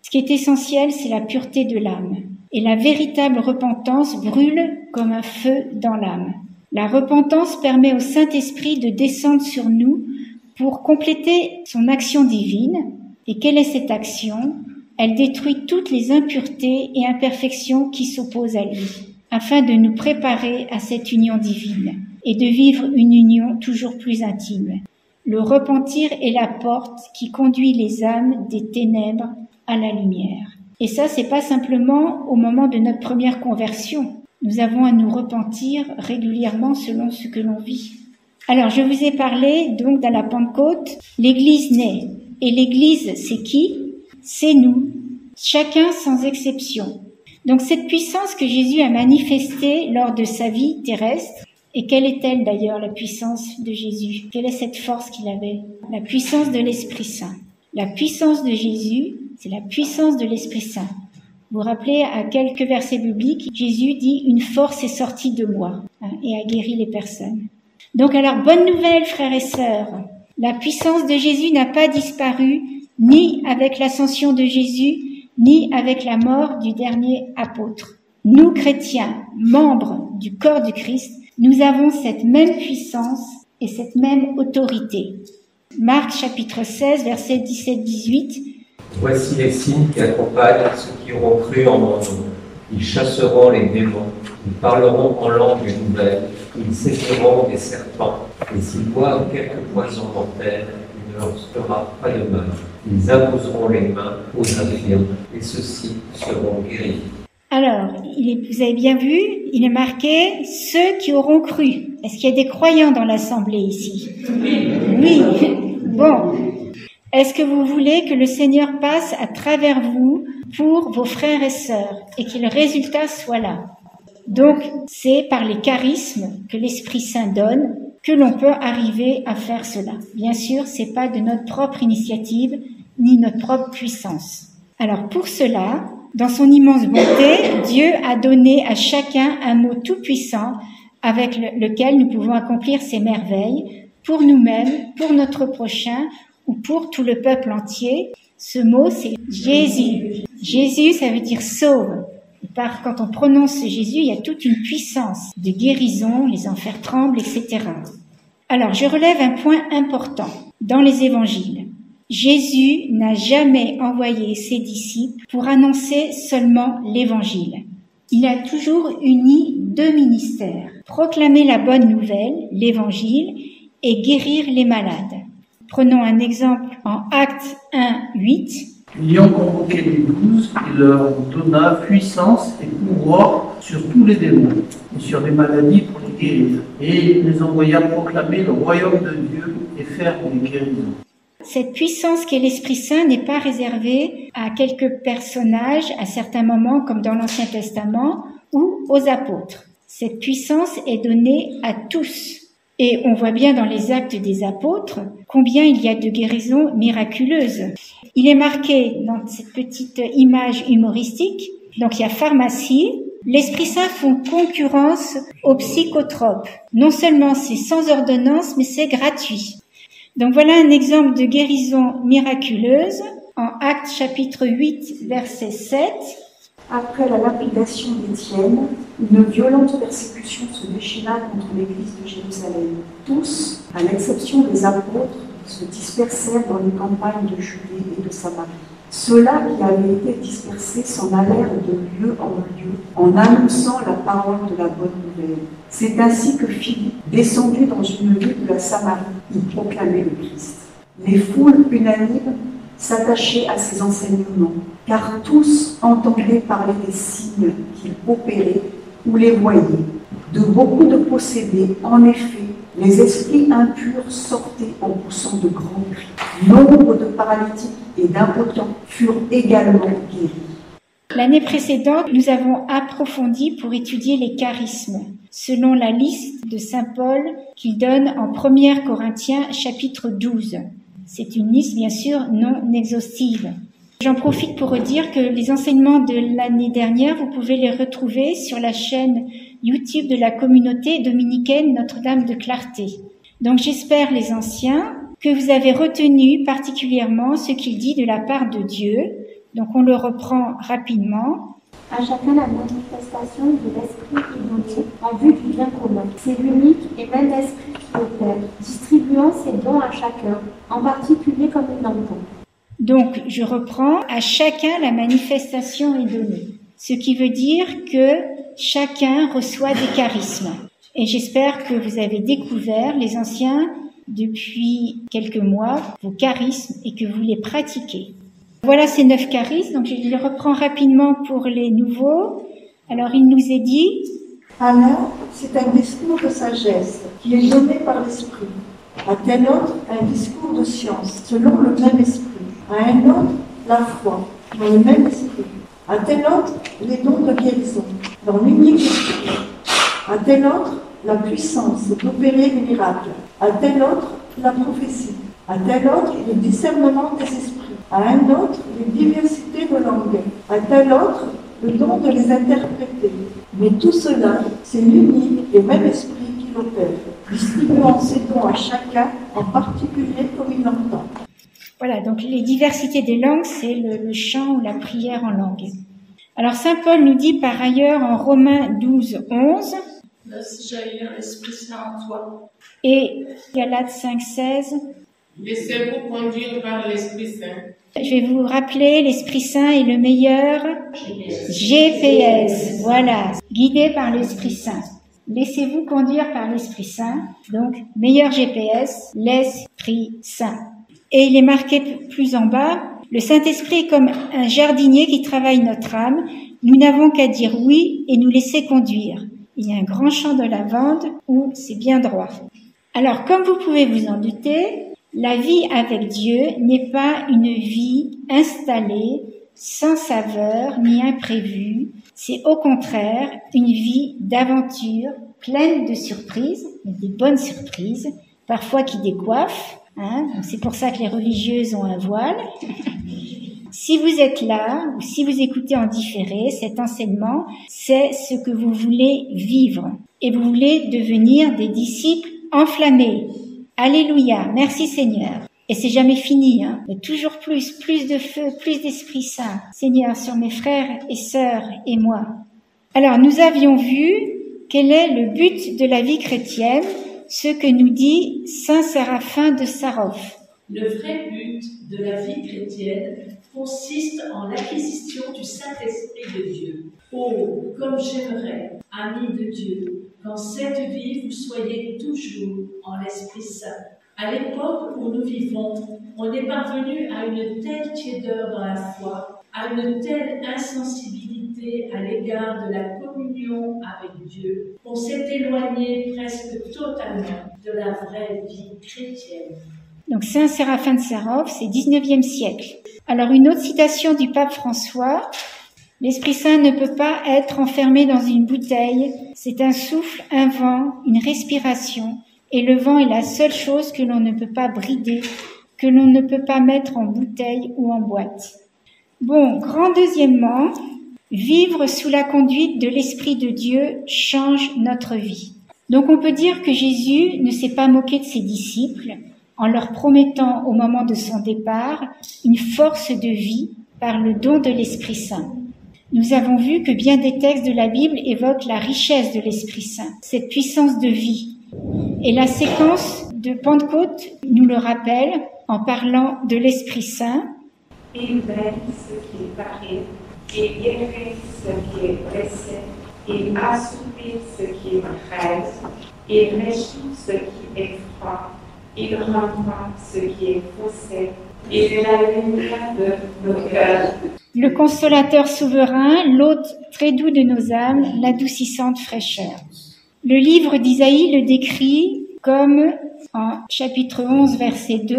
Ce qui est essentiel, c'est la pureté de l'âme. Et la véritable repentance brûle comme un feu dans l'âme. La repentance permet au Saint-Esprit de descendre sur nous pour compléter son action divine. Et quelle est cette action? Elle détruit toutes les impuretés et imperfections qui s'opposent à lui, afin de nous préparer à cette union divine et de vivre une union toujours plus intime. Le repentir est la porte qui conduit les âmes des ténèbres à la lumière. Et ça, c'est pas simplement au moment de notre première conversion. Nous avons à nous repentir régulièrement selon ce que l'on vit. Alors, je vous ai parlé donc de la Pentecôte, l'Église naît. Et l'Église, c'est qui? C'est nous, chacun sans exception. Donc cette puissance que Jésus a manifestée lors de sa vie terrestre, et quelle est-elle d'ailleurs, la puissance de Jésus? Quelle est cette force qu'il avait? La puissance de l'Esprit Saint. La puissance de Jésus, c'est la puissance de l'Esprit Saint. Vous vous rappelez à quelques versets bibliques, Jésus dit « Une force est sortie de moi » et a guéri les personnes. Donc alors, bonne nouvelle frères et sœurs, la puissance de Jésus n'a pas disparu, ni avec l'ascension de Jésus, ni avec la mort du dernier apôtre. Nous, chrétiens, membres du corps du Christ, nous avons cette même puissance et cette même autorité. Marc chapitre 16, versets 17-18. Voici les signes qui accompagnent ceux qui auront cru en mon nom. Ils chasseront les démons, ils parleront en langue nouvelle, ils saisiront des serpents, et s'ils boivent quelque poison mortel, il ne leur fera pas de mal. Ils imposeront les mains aux infirmes, et ceux-ci seront guéris. Alors, vous avez bien vu, il est marqué « ceux qui auront cru ». Est-ce qu'il y a des croyants dans l'assemblée ici? Oui. Bon. Est-ce que vous voulez que le Seigneur passe à travers vous pour vos frères et sœurs et que le résultat soit là? Donc, c'est par les charismes que l'Esprit Saint donne que l'on peut arriver à faire cela. Bien sûr, c'est pas de notre propre initiative ni notre propre puissance. Alors, pour cela, dans son immense bonté, Dieu a donné à chacun un mot tout-puissant avec lequel nous pouvons accomplir ces merveilles pour nous-mêmes, pour notre prochain ou pour tout le peuple entier. Ce mot, c'est Jésus. Jésus, ça veut dire sauve. Quand on prononce Jésus, il y a toute une puissance de guérison, les enfers tremblent, etc. Alors, je relève un point important dans les évangiles. Jésus n'a jamais envoyé ses disciples pour annoncer seulement l'évangile. Il a toujours uni deux ministères, proclamer la bonne nouvelle, l'évangile, et guérir les malades. Prenons un exemple en Actes 1, 8. Ayant convoqué les 12, il leur donna puissance et pouvoir sur tous les démons et sur les maladies pour les guérir. Et il les envoya proclamer le royaume de Dieu et faire des guérisons. Cette puissance qu'est l'Esprit Saint n'est pas réservée à quelques personnages à certains moments comme dans l'Ancien Testament ou aux apôtres. Cette puissance est donnée à tous. Et on voit bien dans les actes des apôtres combien il y a de guérisons miraculeuses. Il est marqué dans cette petite image humoristique, donc il y a pharmacie. L'Esprit Saint font concurrence aux psychotropes. Non seulement c'est sans ordonnance, mais c'est gratuit. Donc voilà un exemple de guérison miraculeuse en Actes chapitre 8, verset 7. Après la lapidation d'Étienne, une violente persécution se déchaîna contre l'église de Jérusalem. Tous, à l'exception des apôtres, se dispersèrent dans les campagnes de Judée et de Samarie. Ceux-là qui avaient été dispersés s'en allèrent de lieu en lieu en annonçant la parole de la bonne nouvelle. C'est ainsi que Philippe, descendu dans une ville de la Samarie, il proclamait le Christ. Les foules unanimes s'attachaient à ses enseignements, car tous entendaient parler des signes qu'il opérait ou les voyaient. De beaucoup de possédés, en effet, les esprits impurs sortaient en poussant de grands cris. Nombre de paralytiques et d'impotents furent également guéris. L'année précédente, nous avons approfondi pour étudier les charismes, selon la liste de saint Paul qu'il donne en 1 Corinthiens chapitre 12. C'est une liste bien sûr non exhaustive. J'en profite pour redire que les enseignements de l'année dernière, vous pouvez les retrouver sur la chaîne YouTube de la communauté dominicaine Notre-Dame de Clarté. Donc j'espère, les anciens, que vous avez retenu particulièrement ce qu'il dit de la part de Dieu. Donc on le reprend rapidement. À chacun la manifestation de l'esprit est donnée en vue du bien commun. C'est l'unique et même esprit qui opère, distribuant ses dons à chacun, en particulier comme il l'entend. Donc je reprends, à chacun la manifestation est donnée. Ce qui veut dire que chacun reçoit des charismes. Et j'espère que vous avez découvert, les anciens, depuis quelques mois, vos charismes et que vous les pratiquez. Voilà ces 9 charismes, donc je les reprends rapidement pour les nouveaux. Alors il nous est dit... Alors, c'est un discours de sagesse qui est donné par l'Esprit. À tel autre, un discours de science, selon le même esprit. À un autre, la foi, dans le même esprit. À tel autre, les dons de guérison, dans l'unique esprit. À tel autre, la puissance d'opérer les miracles. À tel autre, la prophétie. À tel autre, le discernement des esprits. À un autre, les diversités de langues. À tel autre, le don de les interpréter. Mais tout cela, c'est l'unique et même esprit qui l'opère, distribuant ses dons à chacun, en particulier comme il l'entend. Voilà, donc les diversités des langues, c'est le chant ou la prière en langue. Alors saint Paul nous dit par ailleurs en Romains 12, 11, laisse jaillir l'Esprit Saint en toi. Et Galates 5, 16, laissez-vous conduire par l'Esprit Saint. Je vais vous rappeler, l'Esprit Saint est le meilleur GPS. Voilà, guidé par l'Esprit Saint. Laissez-vous conduire par l'Esprit Saint. Donc, meilleur GPS, l'Esprit Saint. Et il est marqué plus en bas, le Saint-Esprit est comme un jardinier qui travaille notre âme. Nous n'avons qu'à dire oui et nous laisser conduire. Il y a un grand champ de lavande où c'est bien droit. Alors, comme vous pouvez vous en douter, la vie avec Dieu n'est pas une vie installée, sans saveur ni imprévue. C'est au contraire une vie d'aventure, pleine de surprises, des bonnes surprises, parfois qui décoiffent. Donc c'est pour ça que les religieuses ont un voile. Si vous êtes là, ou si vous écoutez en différé, cet enseignement, c'est ce que vous voulez vivre. Et vous voulez devenir des disciples enflammés. Alléluia, merci Seigneur. Et c'est jamais fini, Mais toujours plus de feu, plus d'Esprit Saint, Seigneur, sur mes frères et sœurs et moi. Alors, nous avions vu quel est le but de la vie chrétienne, ce que nous dit saint Séraphin de Sarov. Le vrai but de la vie chrétienne consiste en l'acquisition du Saint-Esprit de Dieu. Oh, comme j'aimerais, amis de Dieu, qu'en cette vie vous soyez toujours en l'Esprit Saint. À l'époque où nous vivons, on est parvenu à une telle tiédeur dans la foi, à une telle insensibilité à l'égard de la communion avec Dieu, qu'on s'est éloigné presque totalement de la vraie vie chrétienne. Donc saint Séraphin de Sarov, c'est 19e siècle. Alors une autre citation du pape François, l'Esprit Saint ne peut pas être enfermé dans une bouteille, c'est un souffle, un vent, une respiration, et le vent est la seule chose que l'on ne peut pas brider que l'on ne peut pas mettre en bouteille ou en boîte. Bon, grand deuxièmement, vivre sous la conduite de l'Esprit de Dieu change notre vie. Donc on peut dire que Jésus ne s'est pas moqué de ses disciples en leur promettant au moment de son départ une force de vie par le don de l'Esprit Saint. Nous avons vu que bien des textes de la Bible évoquent la richesse de l'Esprit Saint, cette puissance de vie. Et la séquence de Pentecôte nous le rappelle en parlant de l'Esprit Saint. Il veille ce qui est paré, il guérit ce qui est blessé, il assouplit ce qui est fraise, il réchauffe ce qui est froid, il renvoie ce qui est faussé, il est la lumière de nos cœurs. Le consolateur souverain, l'hôte très doux de nos âmes, l'adoucissante fraîcheur. Le livre d'Isaïe le décrit comme, en chapitre 11, verset 2,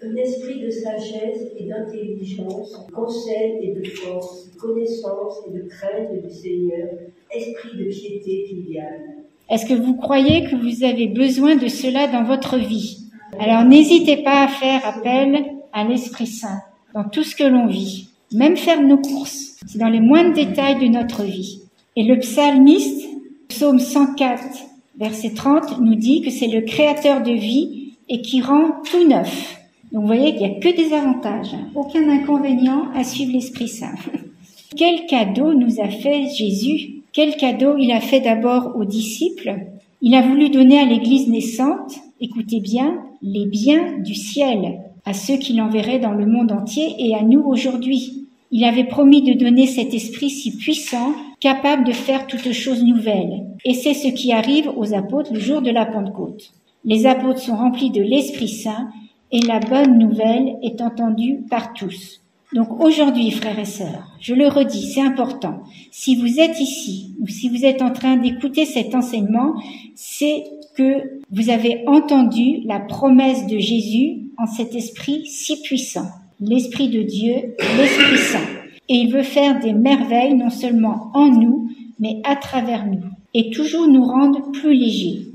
un esprit de sagesse et d'intelligence, conseil et de force, connaissance et de crainte du Seigneur, esprit de piété filiale. Est-ce que vous croyez que vous avez besoin de cela dans votre vie? Alors n'hésitez pas à faire appel à l'Esprit Saint dans tout ce que l'on vit. Même faire nos courses, c'est dans les moindres détails de notre vie. Et le psalmiste, psaume 104, verset 30, nous dit que c'est le créateur de vie et qui rend tout neuf. Donc vous voyez qu'il n'y a que des avantages, aucun inconvénient à suivre l'Esprit Saint. Quel cadeau nous a fait Jésus? Quel cadeau il a fait d'abord aux disciples? Il a voulu donner à l'Église naissante, écoutez bien, les biens du ciel, à ceux qui l'enverraient dans le monde entier et à nous aujourd'hui. Il avait promis de donner cet esprit si puissant, capable de faire toutes choses nouvelles. Et c'est ce qui arrive aux apôtres le jour de la Pentecôte. Les apôtres sont remplis de l'Esprit Saint et la bonne nouvelle est entendue par tous. Donc aujourd'hui, frères et sœurs, je le redis, c'est important. Si vous êtes ici ou si vous êtes en train d'écouter cet enseignement, c'est que vous avez entendu la promesse de Jésus en cet esprit si puissant. L'Esprit de Dieu, l'Esprit Saint. Et il veut faire des merveilles non seulement en nous, mais à travers nous. Et toujours nous rendre plus légers.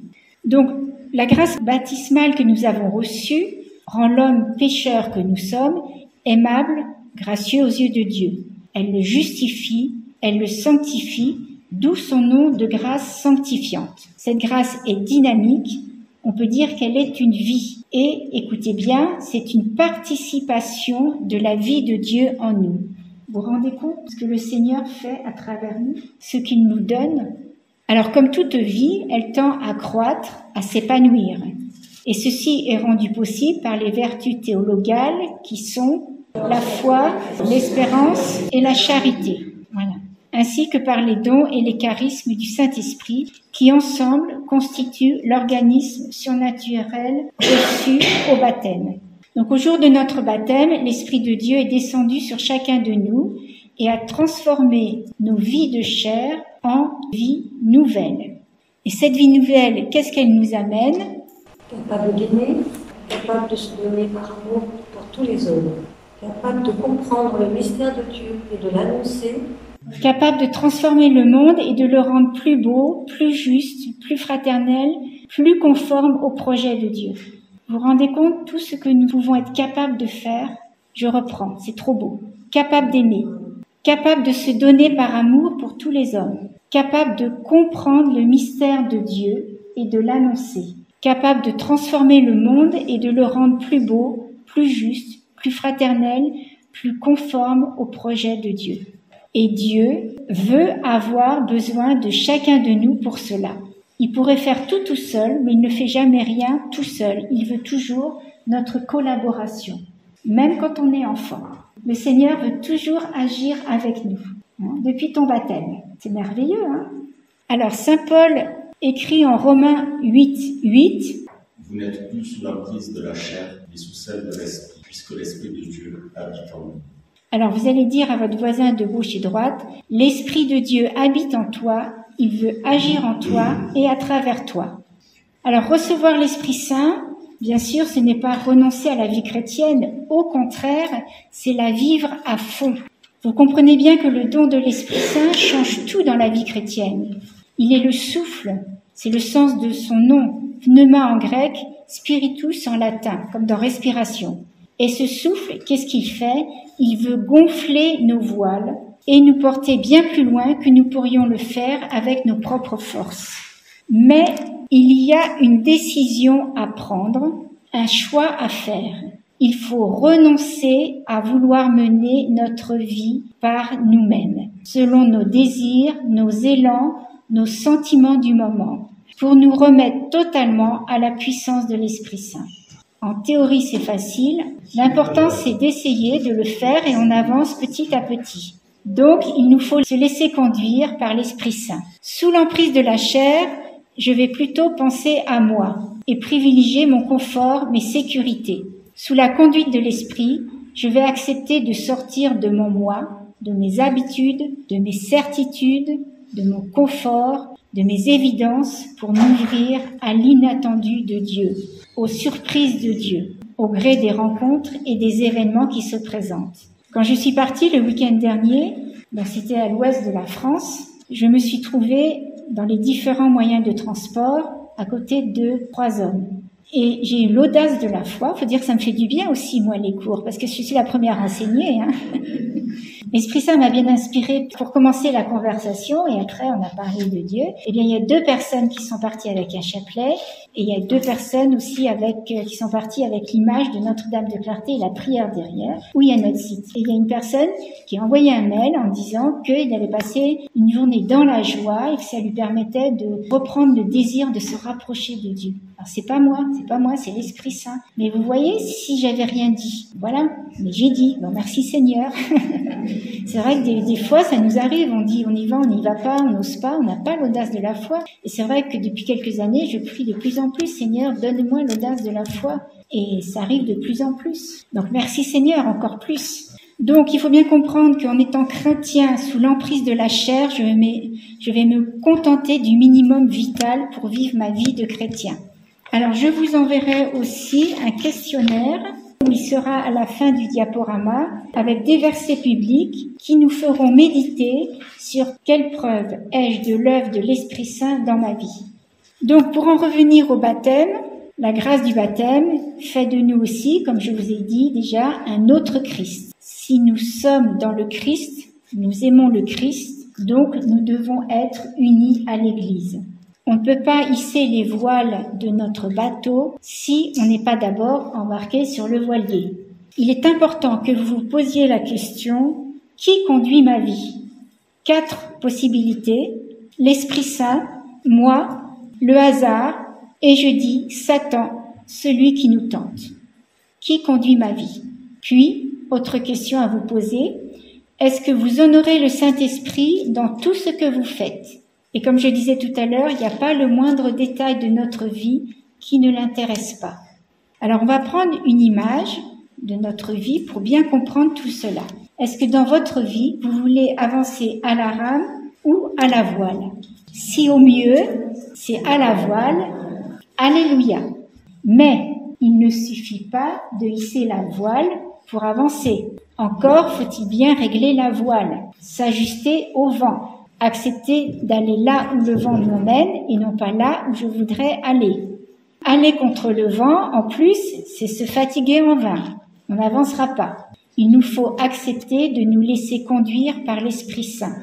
Donc, la grâce baptismale que nous avons reçue rend l'homme pécheur que nous sommes aimable, gracieux aux yeux de Dieu. Elle le justifie, elle le sanctifie, d'où son nom de grâce sanctifiante. Cette grâce est dynamique, on peut dire qu'elle est une vie. Et, écoutez bien, c'est une participation de la vie de Dieu en nous. Vous vous rendez compte de ce que le Seigneur fait à travers nous, ce qu'il nous donne? Alors, comme toute vie, elle tend à croître, à s'épanouir. Et ceci est rendu possible par les vertus théologales qui sont la foi, l'espérance et la charité. Voilà. Ainsi que par les dons et les charismes du Saint-Esprit qui ensemble constituent l'organisme surnaturel reçu au baptême. Donc au jour de notre baptême, l'Esprit de Dieu est descendu sur chacun de nous et a transformé nos vies de chair en vie nouvelle. Et cette vie nouvelle, qu'est-ce qu'elle nous amène? Capable d'aimer, capable de se donner par amour pour tous les hommes, capable de comprendre le mystère de Dieu et de l'annoncer, capable de transformer le monde et de le rendre plus beau, plus juste, plus fraternel, plus conforme au projet de Dieu. Vous vous rendez compte, tout ce que nous pouvons être capables de faire? Je reprends, c'est trop beau. Capable d'aimer, capable de se donner par amour pour tous les hommes, capable de comprendre le mystère de Dieu et de l'annoncer, capable de transformer le monde et de le rendre plus beau, plus juste, plus fraternel, plus conforme au projet de Dieu. Et Dieu veut avoir besoin de chacun de nous pour cela. Il pourrait faire tout seul, mais il ne fait jamais rien tout seul. Il veut toujours notre collaboration, même quand on est enfant. Le Seigneur veut toujours agir avec nous, depuis ton baptême. C'est merveilleux, hein? Alors, Saint Paul écrit en Romains 8:8. Vous n'êtes plus sous l'emprise de la chair, mais sous celle de l'esprit, puisque l'Esprit de Dieu habite en vous. Alors vous allez dire à votre voisin de gauche et droite, l'Esprit de Dieu habite en toi, il veut agir en toi et à travers toi. Alors recevoir l'Esprit Saint, bien sûr, ce n'est pas renoncer à la vie chrétienne, au contraire, c'est la vivre à fond. Vous comprenez bien que le don de l'Esprit Saint change tout dans la vie chrétienne. Il est le souffle, c'est le sens de son nom. Pneuma en grec spiritus en latin, comme dans respiration. Et ce souffle, qu'est-ce qu'il fait? Il veut gonfler nos voiles et nous porter bien plus loin que nous pourrions le faire avec nos propres forces. Mais il y a une décision à prendre, un choix à faire. Il faut renoncer à vouloir mener notre vie par nous-mêmes, selon nos désirs, nos élans, nos sentiments du moment, pour nous remettre totalement à la puissance de l'Esprit Saint. En théorie, c'est facile. L'important, c'est d'essayer de le faire et on avance petit à petit. Donc, il nous faut se laisser conduire par l'Esprit Saint. Sous l'emprise de la chair, je vais plutôt penser à moi et privilégier mon confort, mes sécurités. Sous la conduite de l'Esprit, je vais accepter de sortir de mon moi, de mes habitudes, de mes certitudes, de mon confort, de mes évidences pour m'ouvrir à l'inattendu de Dieu, aux surprises de Dieu, au gré des rencontres et des événements qui se présentent. Quand je suis partie le week-end dernier, donc c'était à l'ouest de la France, je me suis trouvée dans les différents moyens de transport à côté de 3 hommes. Et j'ai eu l'audace de la foi. Faut dire que ça me fait du bien aussi, moi, les cours, parce que je suis la première enseignée, hein. L'Esprit Saint m'a bien inspiré pour commencer la conversation et après on a parlé de Dieu. Eh bien, il y a 2 personnes qui sont parties avec un chapelet et il y a 2 personnes aussi qui sont parties avec l'image de Notre-Dame de Clarté et la prière derrière, où il y a notre site. Et il y a une personne qui a envoyé un mail en disant qu'il avait passé une journée dans la joie et que ça lui permettait de reprendre le désir de se rapprocher de Dieu. Alors c'est pas moi, c'est l'Esprit Saint. Mais vous voyez, si j'avais rien dit, voilà, mais j'ai dit, bon merci Seigneur. C'est vrai que des fois, ça nous arrive, on dit on y va, on n'y va pas, on n'ose pas, on n'a pas l'audace de la foi. Et c'est vrai que depuis quelques années, je prie de plus en plus, Seigneur, donne-moi l'audace de la foi. Et ça arrive de plus en plus. Donc merci Seigneur, encore plus. Donc il faut bien comprendre qu'en étant chrétien sous l'emprise de la chair, je vais me contenter du minimum vital pour vivre ma vie de chrétien. Alors je vous enverrai aussi un questionnaire. Il sera à la fin du diaporama avec des versets bibliques qui nous feront méditer sur quelle preuve ai-je de l'œuvre de l'Esprit Saint dans ma vie. Donc pour en revenir au baptême, la grâce du baptême fait de nous aussi, comme je vous ai dit déjà, un autre Christ. Si nous sommes dans le Christ, nous aimons le Christ, donc nous devons être unis à l'Église. On ne peut pas hisser les voiles de notre bateau si on n'est pas d'abord embarqué sur le voilier. Il est important que vous vous posiez la question « Qui conduit ma vie ?» 4 possibilités, l'Esprit Saint, moi, le hasard, et je dis Satan, celui qui nous tente. Qui conduit ma vie? Puis, autre question à vous poser, est-ce que vous honorez le Saint-Esprit dans tout ce que vous faites? Et comme je disais tout à l'heure, il n'y a pas le moindre détail de notre vie qui ne l'intéresse pas. Alors on va prendre une image de notre vie pour bien comprendre tout cela. Est-ce que dans votre vie, vous voulez avancer à la rame ou à la voile? Si au mieux, c'est à la voile, alléluia. Mais il ne suffit pas de hisser la voile pour avancer. Encore faut-il bien régler la voile, s'ajuster au vent. Accepter d'aller là où le vent nous mène et non pas là où je voudrais aller. Aller contre le vent, en plus, c'est se fatiguer en vain. On n'avancera pas. Il nous faut accepter de nous laisser conduire par l'Esprit Saint.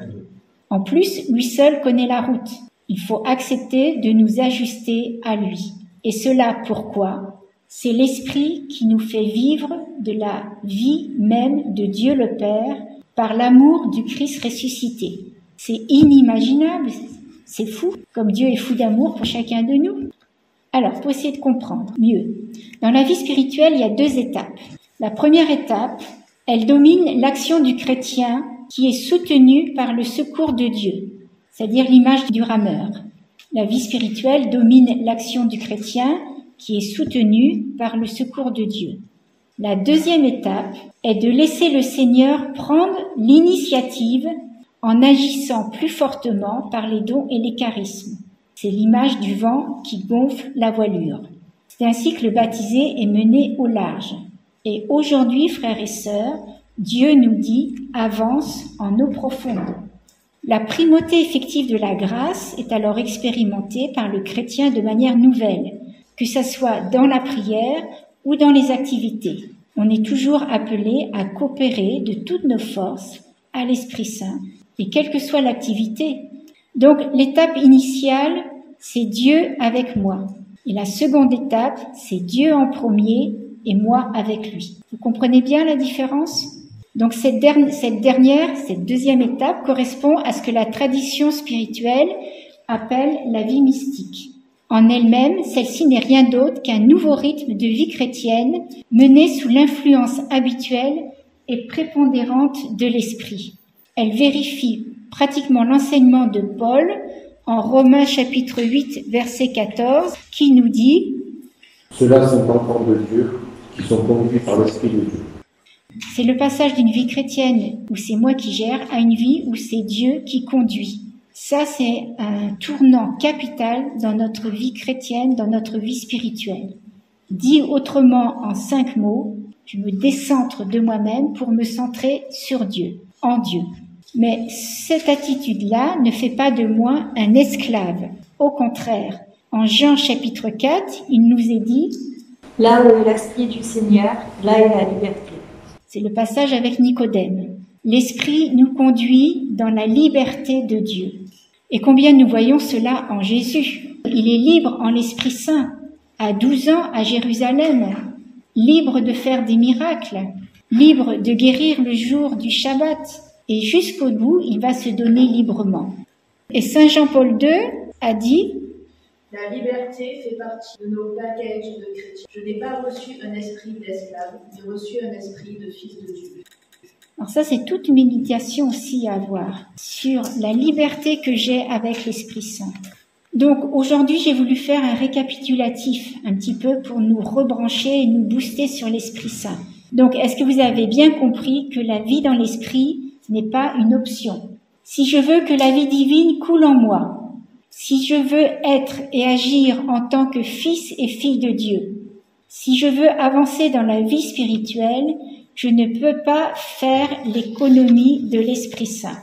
En plus, lui seul connaît la route. Il faut accepter de nous ajuster à lui. Et cela pourquoi? C'est l'Esprit qui nous fait vivre de la vie même de Dieu le Père par l'amour du Christ ressuscité. C'est inimaginable, c'est fou, comme Dieu est fou d'amour pour chacun de nous. Alors, pour essayer de comprendre mieux, dans la vie spirituelle, il y a 2 étapes. La première étape, elle domine l'action du chrétien qui est soutenue par le secours de Dieu, c'est-à-dire l'image du rameur. La vie spirituelle domine l'action du chrétien qui est soutenue par le secours de Dieu. La deuxième étape est de laisser le Seigneur prendre l'initiative en agissant plus fortement par les dons et les charismes. C'est l'image du vent qui gonfle la voilure. C'est ainsi que le baptisé est mené au large. Et aujourd'hui, frères et sœurs, Dieu nous dit « avance en eau profonde ». La primauté effective de la grâce est alors expérimentée par le chrétien de manière nouvelle, que ça soit dans la prière ou dans les activités. On est toujours appelé à coopérer de toutes nos forces à l'Esprit Saint, et quelle que soit l'activité. Donc l'étape initiale, c'est Dieu avec moi. Et la seconde étape, c'est Dieu en premier et moi avec lui. Vous comprenez bien la différence ? Donc cette deuxième étape correspond à ce que la tradition spirituelle appelle la vie mystique. En elle-même, celle-ci n'est rien d'autre qu'un nouveau rythme de vie chrétienne mené sous l'influence habituelle et prépondérante de l'esprit. Elle vérifie pratiquement l'enseignement de Paul en Romains chapitre 8 verset 14 qui nous dit « Ceux-là sont enfants de Dieu qui sont conduits par l'Esprit de Dieu. » C'est le passage d'une vie chrétienne où c'est moi qui gère à une vie où c'est Dieu qui conduit. Ça, c'est un tournant capital dans notre vie chrétienne, dans notre vie spirituelle. Dit autrement en 5 mots, je me décentre de moi-même pour me centrer sur Dieu, en Dieu. Mais cette attitude-là ne fait pas de moi un esclave. Au contraire, en Jean chapitre 4, il nous est dit « Là où est l'Esprit du Seigneur, là est la liberté. » C'est le passage avec Nicodème. L'Esprit nous conduit dans la liberté de Dieu. Et combien nous voyons cela en Jésus. Il est libre en l'Esprit Saint, à 12 ans à Jérusalem, libre de faire des miracles, libre de guérir le jour du Shabbat, et jusqu'au bout, il va se donner librement. Et Saint Jean-Paul II a dit « La liberté fait partie de nos packages de chrétiens. Je n'ai pas reçu un esprit d'esclave, j'ai reçu un esprit de fils de Dieu. » Alors ça, c'est toute une méditation aussi à avoir sur la liberté que j'ai avec l'Esprit Saint. Donc aujourd'hui, j'ai voulu faire un récapitulatif un petit peu pour nous rebrancher et nous booster sur l'Esprit Saint. Donc, est-ce que vous avez bien compris que la vie dans l'Esprit n'est pas une option? Si je veux que la vie divine coule en moi, si je veux être et agir en tant que fils et fille de Dieu, si je veux avancer dans la vie spirituelle, je ne peux pas faire l'économie de l'Esprit Saint.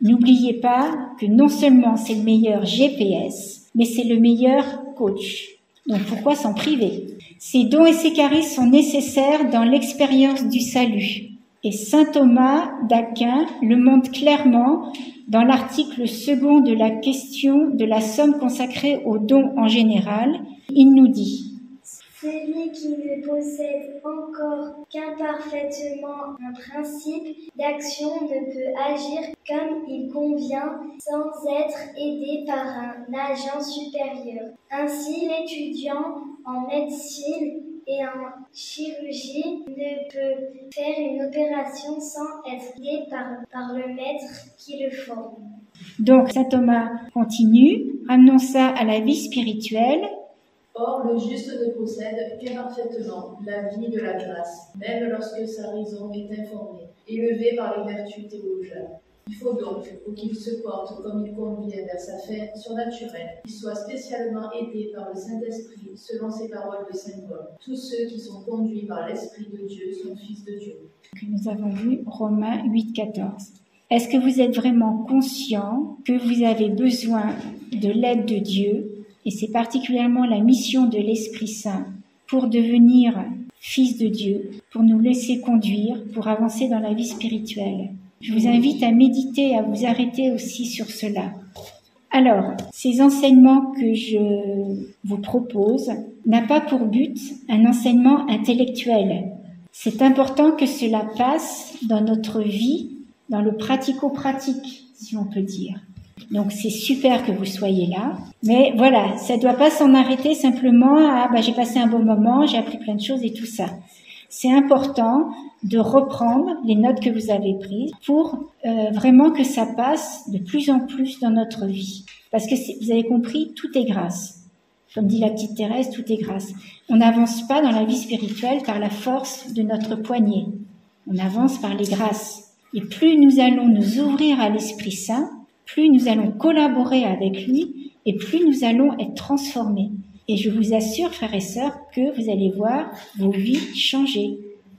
N'oubliez pas que non seulement c'est le meilleur GPS, mais c'est le meilleur coach. Donc pourquoi s'en priver? Ces dons et ces charismes sont nécessaires dans l'expérience du salut. Et saint Thomas d'Aquin le montre clairement dans l'article 2 de la question de la somme consacrée aux dons en général. Il nous dit: celui qui ne possède encore qu'imparfaitement un principe d'action ne peut agir comme il convient sans être aidé par un agent supérieur. Ainsi, l'étudiant en médecine et en chirurgie ne peut faire une opération sans être aidé par le maître qui le forme. Donc, saint Thomas continue, ramenons ça à la vie spirituelle. Or, le juste ne possède qu'imparfaitement la vie de la grâce, même lorsque sa raison est informée, élevée par les vertus théologiennes. Il faut donc, pour qu'il se porte comme il convient vers sa fin surnaturelle, qu'il soit spécialement aidé par le Saint-Esprit, selon ces paroles de saint Paul. Tous ceux qui sont conduits par l'Esprit de Dieu sont fils de Dieu. Nous avons vu Romains 8, 14. Est-ce que vous êtes vraiment conscient que vous avez besoin de l'aide de Dieu? Et c'est particulièrement la mission de l'Esprit Saint pour devenir fils de Dieu, pour nous laisser conduire, pour avancer dans la vie spirituelle. Je vous invite à méditer, à vous arrêter aussi sur cela. Alors, ces enseignements que je vous propose n'ont pas pour but un enseignement intellectuel. C'est important que cela passe dans notre vie, dans le pratico-pratique, si on peut dire. Donc c'est super que vous soyez là, mais voilà, ça ne doit pas s'en arrêter simplement à j'ai passé un bon moment, j'ai appris plein de choses et tout ça. C'est important de reprendre les notes que vous avez prises pour vraiment que ça passe de plus en plus dans notre vie. Parce que vous avez compris, tout est grâce. Comme dit la petite Thérèse, tout est grâce. On n'avance pas dans la vie spirituelle par la force de notre poignet. On avance par les grâces. Et plus nous allons nous ouvrir à l'Esprit Saint, plus nous allons collaborer avec lui et plus nous allons être transformés. Et je vous assure, frères et sœurs, que vous allez voir vos vies changer.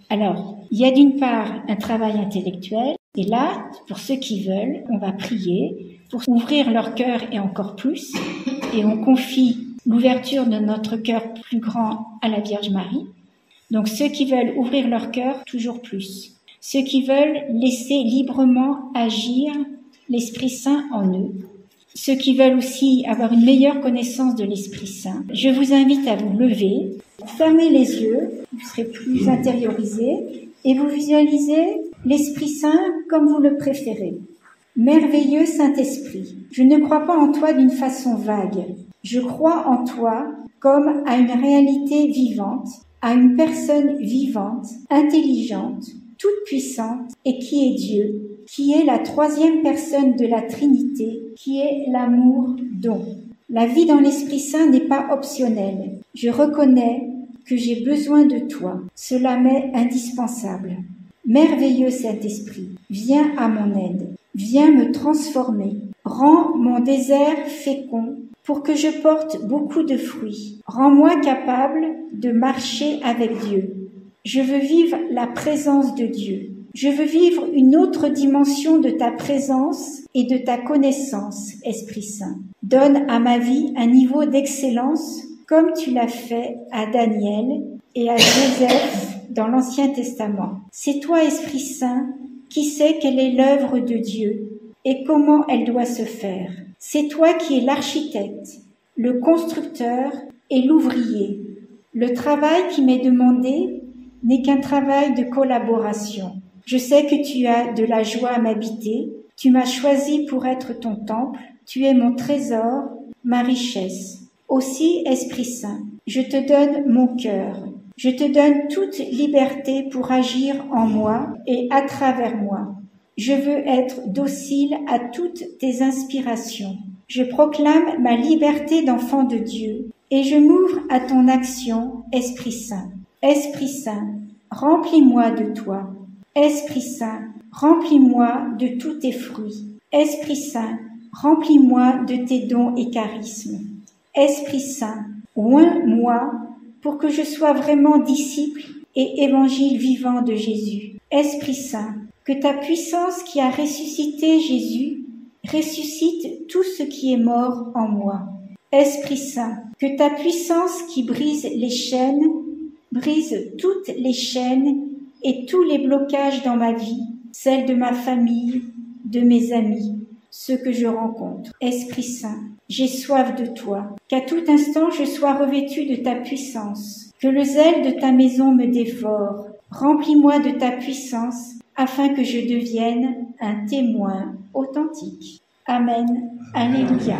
Alors, il y a d'une part un travail intellectuel, et là, pour ceux qui veulent, on va prier pour ouvrir leur cœur et encore plus, et on confie l'ouverture de notre cœur plus grand à la Vierge Marie. Donc ceux qui veulent ouvrir leur cœur toujours plus. Ceux qui veulent laisser librement agir l'Esprit Saint en eux. Ceux qui veulent aussi avoir une meilleure connaissance de l'Esprit Saint. Je vous invite à vous lever, fermer les yeux, vous serez plus intériorisés, et vous visualisez l'Esprit Saint comme vous le préférez. Merveilleux Saint-Esprit, je ne crois pas en toi d'une façon vague. Je crois en toi comme à une réalité vivante, à une personne vivante, intelligente, toute puissante et qui est Dieu, qui est la troisième personne de la Trinité, qui est l'amour don. La vie dans l'Esprit Saint n'est pas optionnelle. Je reconnais que j'ai besoin de toi. Cela m'est indispensable. Merveilleux Saint-Esprit, viens à mon aide. Viens me transformer. Rends mon désert fécond pour que je porte beaucoup de fruits. Rends-moi capable de marcher avec Dieu. Je veux vivre la présence de Dieu. Je veux vivre une autre dimension de ta présence et de ta connaissance, Esprit Saint. Donne à ma vie un niveau d'excellence comme tu l'as fait à Daniel et à Joseph dans l'Ancien Testament. C'est toi, Esprit Saint, qui sais quelle est l'œuvre de Dieu et comment elle doit se faire. C'est toi qui es l'architecte, le constructeur et l'ouvrier. Le travail qui m'est demandé n'est qu'un travail de collaboration. Je sais que tu as de la joie à m'habiter. Tu m'as choisi pour être ton temple. Tu es mon trésor, ma richesse. Aussi, Esprit Saint, je te donne mon cœur. Je te donne toute liberté pour agir en moi et à travers moi. Je veux être docile à toutes tes inspirations. Je proclame ma liberté d'enfant de Dieu et je m'ouvre à ton action, Esprit Saint. Esprit Saint, remplis-moi de toi. Esprit Saint, remplis-moi de tous tes fruits. Esprit Saint, remplis-moi de tes dons et charismes. Esprit Saint, oins-moi pour que je sois vraiment disciple et évangile vivant de Jésus. Esprit Saint, que ta puissance qui a ressuscité Jésus ressuscite tout ce qui est mort en moi. Esprit Saint, que ta puissance qui brise les chaînes, brise toutes les chaînes et tous les blocages dans ma vie, celle de ma famille, de mes amis, ceux que je rencontre. Esprit Saint, j'ai soif de toi, qu'à tout instant je sois revêtu de ta puissance, que le zèle de ta maison me dévore. Remplis-moi de ta puissance, afin que je devienne un témoin authentique. Amen. Alléluia.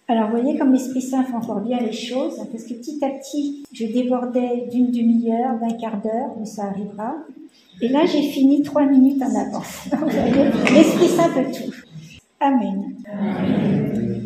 Alors, vous voyez comme l'Esprit Saint fait encore bien les choses, parce que petit à petit, je débordais d'une demi-heure, d'un quart d'heure, mais ça arrivera. Et là, j'ai fini 3 minutes en avance. L'Esprit Saint peut tout. Amen. Amen.